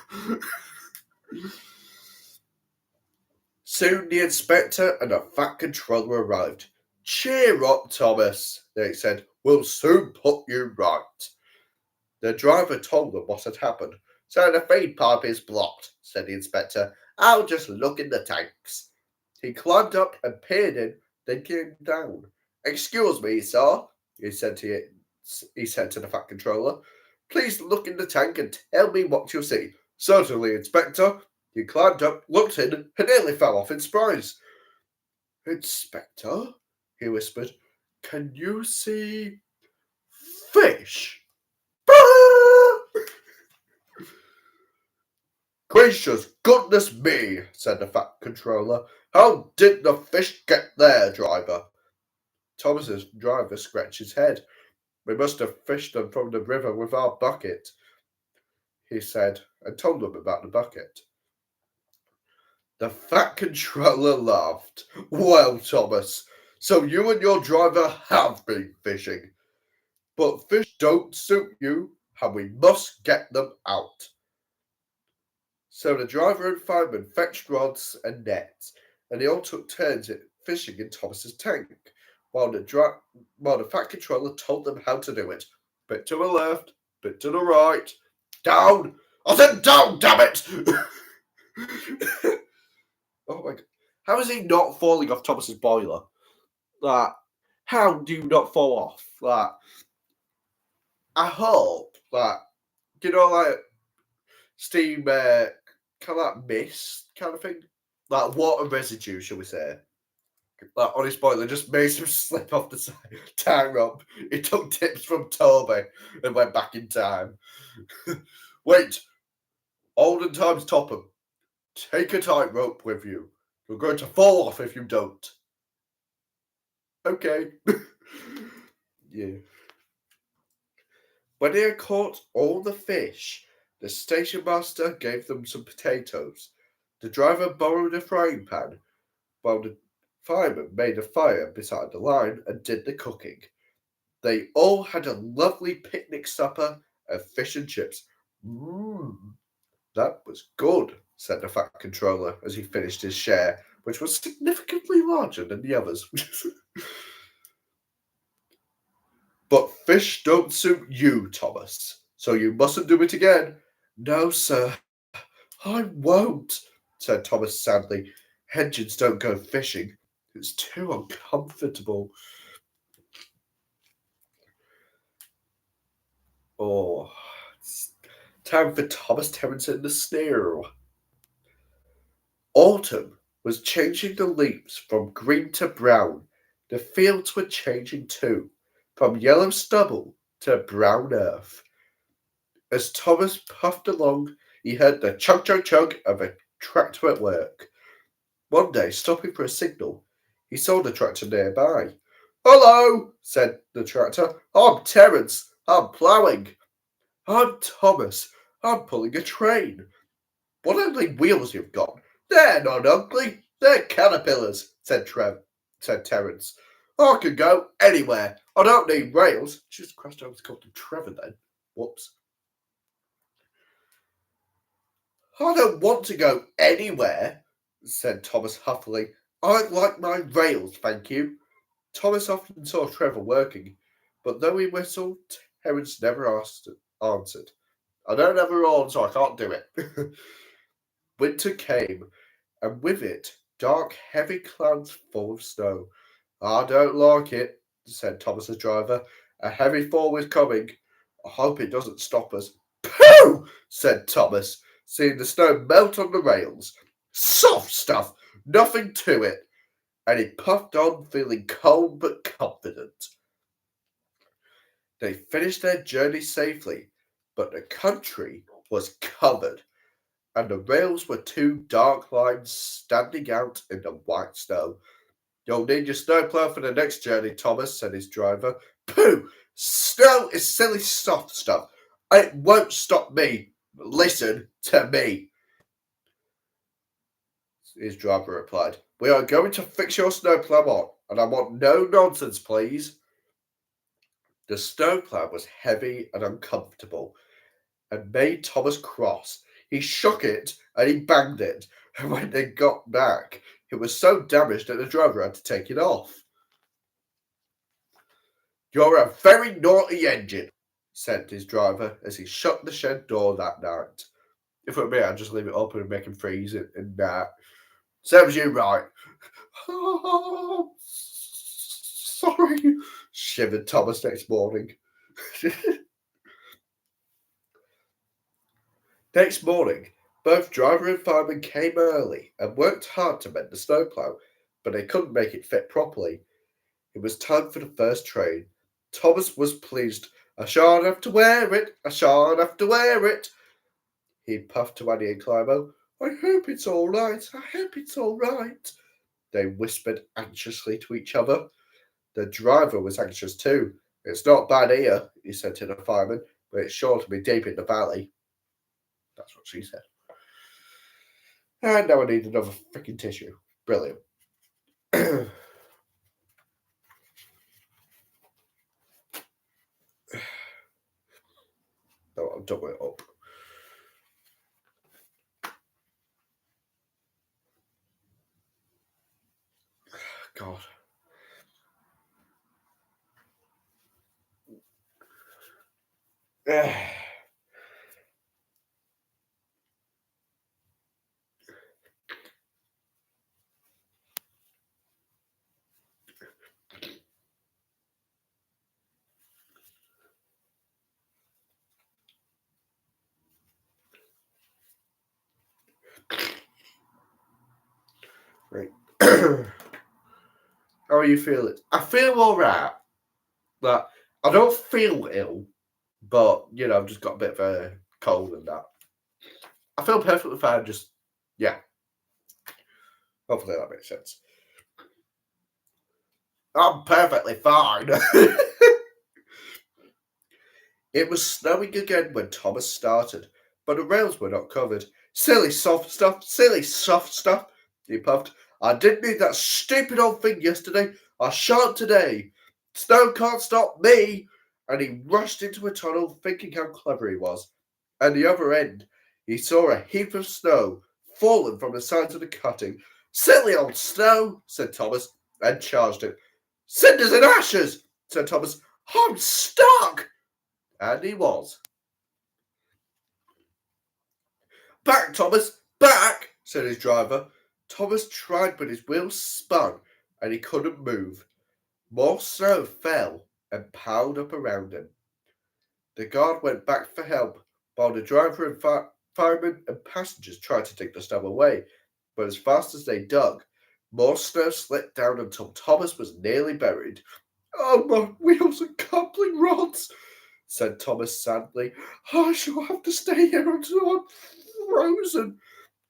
Soon the inspector and a fat controller arrived. Cheer up, Thomas, they said. We'll soon put you right. The driver told them what had happened. So the feed pipe is blocked, said the inspector. I'll just look in the tanks. He climbed up and peered in, then came down. Excuse me, sir, he said to the fat controller. Please look in the tank and tell me what you see. Certainly, Inspector. He climbed up, looked in, and nearly fell off in surprise. Inspector, he whispered, can you see fish? Gracious goodness me, said the Fat Controller. How did the fish get there, driver? Thomas's driver scratched his head. We must have fished them from the river with our bucket, he said, and told them about the bucket. The Fat Controller laughed. Well, Thomas, so you and your driver have been fishing. But fish don't suit you, and we must get them out. So the driver and fireman fetched rods and nets, and they all took turns at fishing in Thomas's tank, while the Fat Controller told them how to do it. Bit to the left, bit to the right. Down! I said down, damn it! Oh my god. How is he not falling off Thomas's boiler? Like, how do you not fall off? Like, I hope, like, steam, kind of like mist kind of thing? Like, water residue, shall we say? Like, on his boiler, just made him slip off the time rope. He took tips from Toby and went back in time. Wait, olden times Topham. Take a tightrope with you. You're going to fall off if you don't. Okay. Yeah. When they had caught all the fish, the station master gave them some potatoes. The driver borrowed a frying pan, while the fireman made a fire beside the line and did the cooking. They all had a lovely picnic supper of fish and chips. That was good, said the Fat Controller as he finished his share, which was significantly larger than the others. But fish don't suit you, Thomas, so you mustn't do it again. No, sir, I won't, said Thomas sadly. Engines don't go fishing. It's too uncomfortable. Oh, it's time for Thomas Terence and the Snail. Autumn was changing the leaves from green to brown. The fields were changing too, from yellow stubble to brown earth. As Thomas puffed along, he heard the chug chug chug of a tractor at work. One day, stopping for a signal, he saw the tractor nearby. Hello, said the tractor. I'm Terence. I'm ploughing. I'm Thomas. I'm pulling a train. What ugly wheels you've got. They're not ugly. They're caterpillars, said Terence. I can go anywhere. I don't need rails. Jesus Christ, I was called him Trevor then. Whoops. I don't want to go anywhere, said Thomas huffily. I like my rails, thank you. Thomas often saw Trevor working, but though he whistled, Terence never answered. I don't have a horn, so I can't do it. Winter came, and with it, dark, heavy clouds full of snow. I don't like it, said Thomas's driver. A heavy fall is coming. I hope it doesn't stop us. Pooh! Said Thomas, seeing the snow melt on the rails. Soft stuff, nothing to it. And he puffed on, feeling cold but confident. They finished their journey safely, but the country was covered, and the rails were two dark lines standing out in the white snow. You'll need your snowplow for the next journey, Thomas, said his driver. Pooh! Snow is silly soft stuff. It won't stop me. Listen to me, his driver replied. We are going to fix your snowplow on, and I want no nonsense, please. The snowplow was heavy and uncomfortable, and made Thomas cross. He shook it and he banged it, and when they got back, it was so damaged that the driver had to take it off. You're a very naughty engine, said his driver as he shut the shed door that night. If it were me, I'd just leave it open and make him freeze it, and serves you right. Oh, sorry, shivered Thomas next morning. Next morning, both driver and fireman came early and worked hard to mend the snowplow, but they couldn't make it fit properly. It was time for the first train. Thomas was pleased. I shan't have to wear it. I shan't have to wear it. he puffed to Annie and Climo. I hope it's all right. I hope it's all right. They whispered anxiously to each other. The driver was anxious too. It's not bad here, he said to the fireman, but it's sure to be deep in the valley. That's what she said. And now I need another freaking tissue. Brilliant. No, I'll double it up. God. Right. How are you feeling? I feel alright. But I don't feel ill, but I've just got a bit of a cold and that. I feel perfectly fine, just yeah. Hopefully that makes sense. I'm perfectly fine. It was snowing again when Thomas started, but the rails were not covered. Silly soft stuff, he puffed. I didn't need that stupid old thing yesterday. I shan't today. Snow can't stop me. And he rushed into a tunnel thinking how clever he was. At the other end, he saw a heap of snow fallen from the sides of the cutting. Silly old snow, said Thomas, and charged it. Cinders and ashes, said Thomas. I'm stuck. And he was. Back, Thomas, back, said his driver. Thomas tried, but his wheels spun, and he couldn't move. More snow fell and piled up around him. The guard went back for help, while the driver and firemen and passengers tried to dig the snow away. But as fast as they dug, more snow slipped down until Thomas was nearly buried. Oh, my wheels and coupling rods, said Thomas sadly. I shall have to stay here until I'm frozen.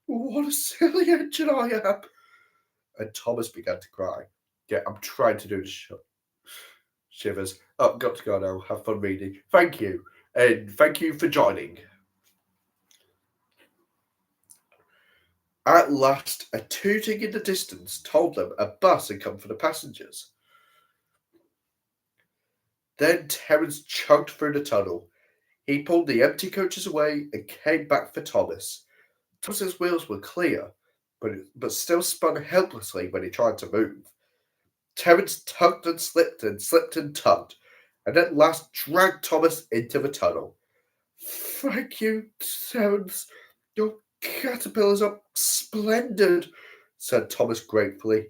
What a silly engine I am. And Thomas began to cry. Yeah, I'm trying to do the shivers. Oh, got to go now. Have fun reading. Thank you. And thank you for joining. At last, a tooting in the distance told them a bus had come for the passengers. Then Terence chugged through the tunnel. He pulled the empty coaches away and came back for Thomas. Thomas's wheels were clear, but still spun helplessly when he tried to move. Terence tugged and slipped and tugged, and at last dragged Thomas into the tunnel. Thank you, Terence. Your caterpillars are splendid, said Thomas gratefully.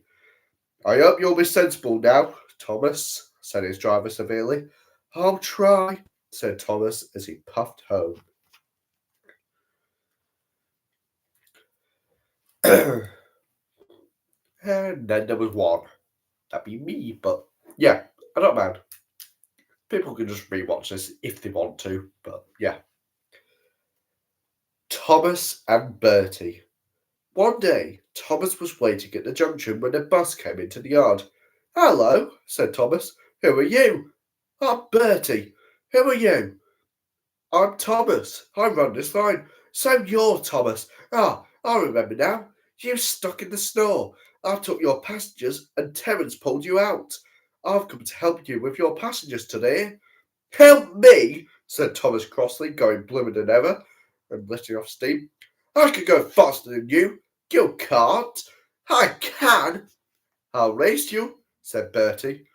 I hope you'll be sensible now, Thomas, said his driver severely. I'll try, said Thomas as he puffed home. And then there was one. That'd be me, but yeah, I don't mind. People can just rewatch this if they want to, but yeah. Thomas and Bertie. One day, Thomas was waiting at the junction when a bus came into the yard. Hello, said Thomas. Who are you? I'm Bertie. Who are you? I'm Thomas. I run this line. So you're Thomas. I remember now. You stuck in the snow. I took your passengers and Terence pulled you out. I've come to help you with your passengers today. Help me, said Thomas crossly, going bluer than ever and letting off steam. I can go faster than you. You can't. I can. I'll race you, said Bertie.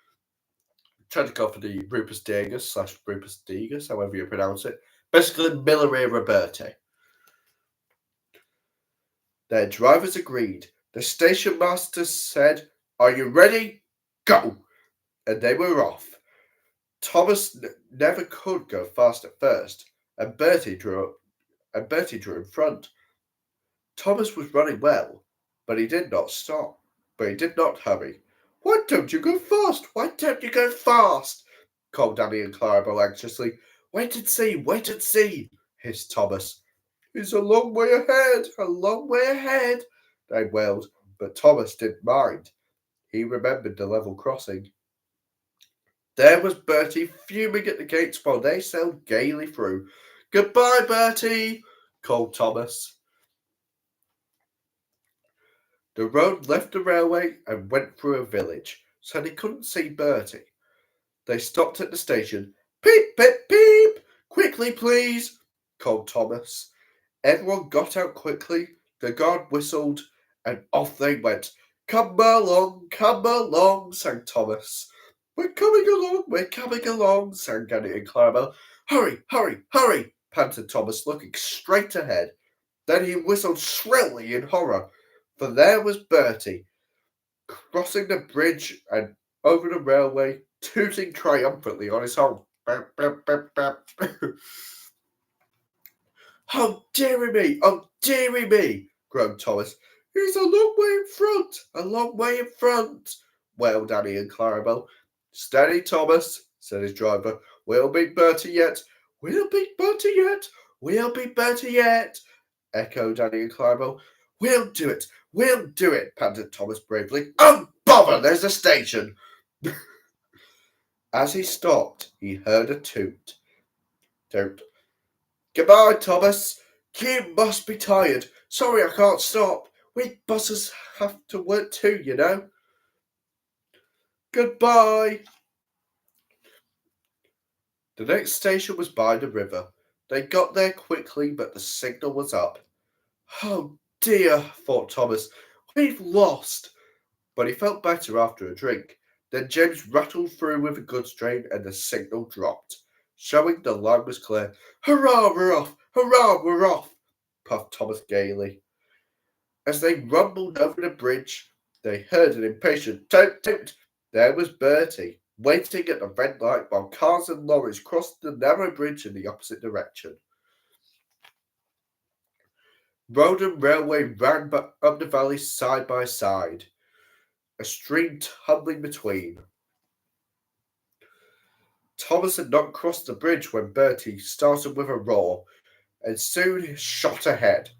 Trying to go for the Rupus Degas / Rupus Degas, however you pronounce it. Basically, Miller era Bertie. Their drivers agreed. The station master said, Are you ready? Go! And they were off. Thomas never could go fast at first, and Bertie drew in front. Thomas was running well, but he did not stop. But he did not hurry. Why don't you go fast? Why don't you go fast? Called Danny and Clarabelle anxiously. Wait and see, hissed Thomas. It's a long way ahead, a long way ahead, they wailed, but Thomas didn't mind. He remembered the level crossing. There was Bertie fuming at the gates while they sailed gaily through. Goodbye, Bertie, called Thomas. The road left the railway and went through a village, so they couldn't see Bertie. They stopped at the station. Peep, peep, peep! Quickly, please, called Thomas. Everyone got out quickly, the guard whistled, and off they went. Come along, sang Thomas. We're coming along, sang Annie and Clarabel. Hurry, hurry, hurry, panted Thomas, looking straight ahead. Then he whistled shrilly in horror, for there was Bertie, crossing the bridge and over the railway, tooting triumphantly on his horn. Oh, dearie me, groaned Thomas. He's a long way in front, wailed Annie and Clarabel. Steady, Thomas, said his driver. We'll beat Bertie yet, we'll beat Bertie yet, echoed Annie and Clarabel. We'll do it, panted Thomas bravely. Oh, bother, there's a station. As he stopped, he heard a toot. Goodbye, Thomas. You must be tired. Sorry I can't stop. We buses have to work too, you know. Goodbye. The next station was by the river. They got there quickly, but the signal was up. Oh dear, thought Thomas. We've lost. But he felt better after a drink. Then James rattled through with a goods train and the signal dropped, showing the line was clear. Hurrah, we're off! Hurrah, we're off! Puffed Thomas gaily. As they rumbled over the bridge, they heard an impatient toot toot. There was Bertie, waiting at the red light while cars and lorries crossed the narrow bridge in the opposite direction. Road and railway ran up the valley side by side, a stream tumbling between. Thomas had not crossed the bridge when Bertie started with a roar and soon shot ahead.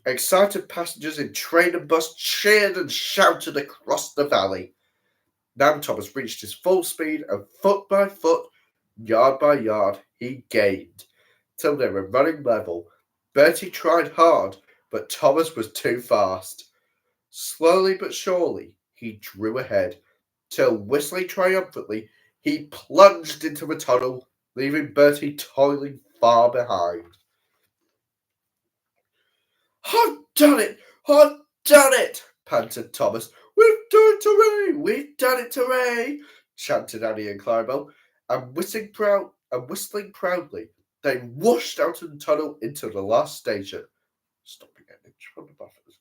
Excited passengers in train and bus cheered and shouted across the valley. Now Thomas reached his full speed, and foot by foot, yard by yard, he gained, till they were running level. Bertie tried hard, but Thomas was too fast. Slowly but surely, he drew ahead, till, whistling triumphantly, he plunged into the tunnel, leaving Bertie toiling far behind. I've done it, panted Thomas. We've done it, hooray, chanted Annie and Clarabel, and whistling proudly, they whooshed out of the tunnel into the last station, stopping at the buffers.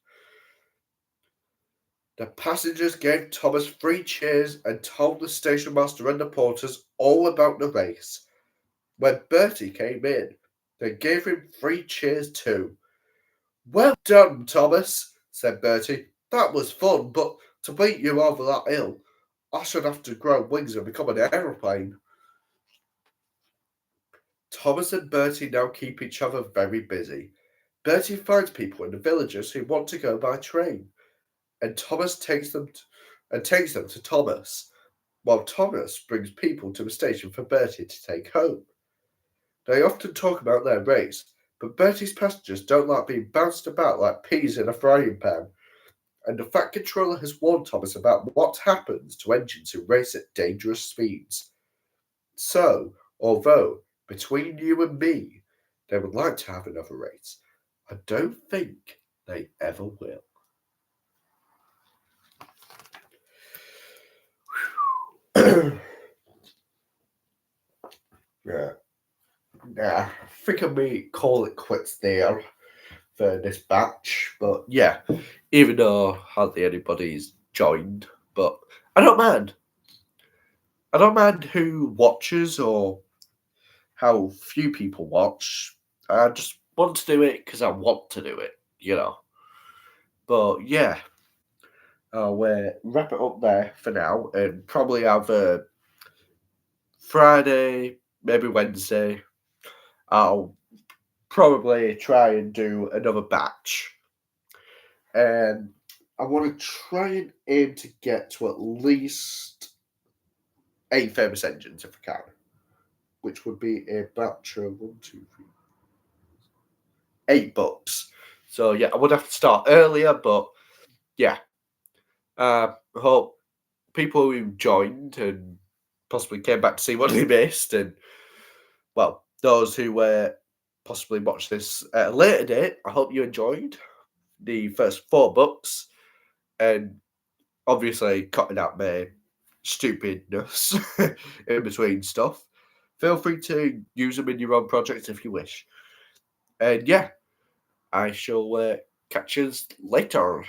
The passengers gave Thomas 3 cheers and told the station master and the porters all about the race. When Bertie came in, they gave him 3 cheers too. Well done, Thomas, said Bertie. That was fun, but to beat you over that hill, I should have to grow wings and become an aeroplane. Thomas and Bertie now keep each other very busy. Bertie finds people in the villages who want to go by train, and Thomas takes them to Thomas, while Thomas brings people to the station for Bertie to take home. They often talk about their race, but Bertie's passengers don't like being bounced about like peas in a frying pan, and the Fat Controller has warned Thomas about what happens to engines who race at dangerous speeds. So, although, between you and me, they would like to have another race, I don't think they ever will. Yeah. I think I may call it quits there for this batch. But yeah, even though hardly anybody's joined, but I don't mind. I don't mind who watches or how few people watch. I just want to do it because I want to do it, you know. But yeah, we'll wrap it up there for now and probably have a Friday, maybe Wednesday. I'll probably try and do another batch. And I want to try and aim to get to at least 8 famous engines if I can, which would be a batch of 1, 2, 3, 8 books. So yeah, I would have to start earlier, but yeah. I hope people who joined and possibly came back to see what they missed, and well, those who possibly watch this at a later date, I hope you enjoyed the first 4 books, and obviously cutting out my stupidness in between stuff. Feel free to use them in your own projects if you wish. And yeah, I shall catch you later.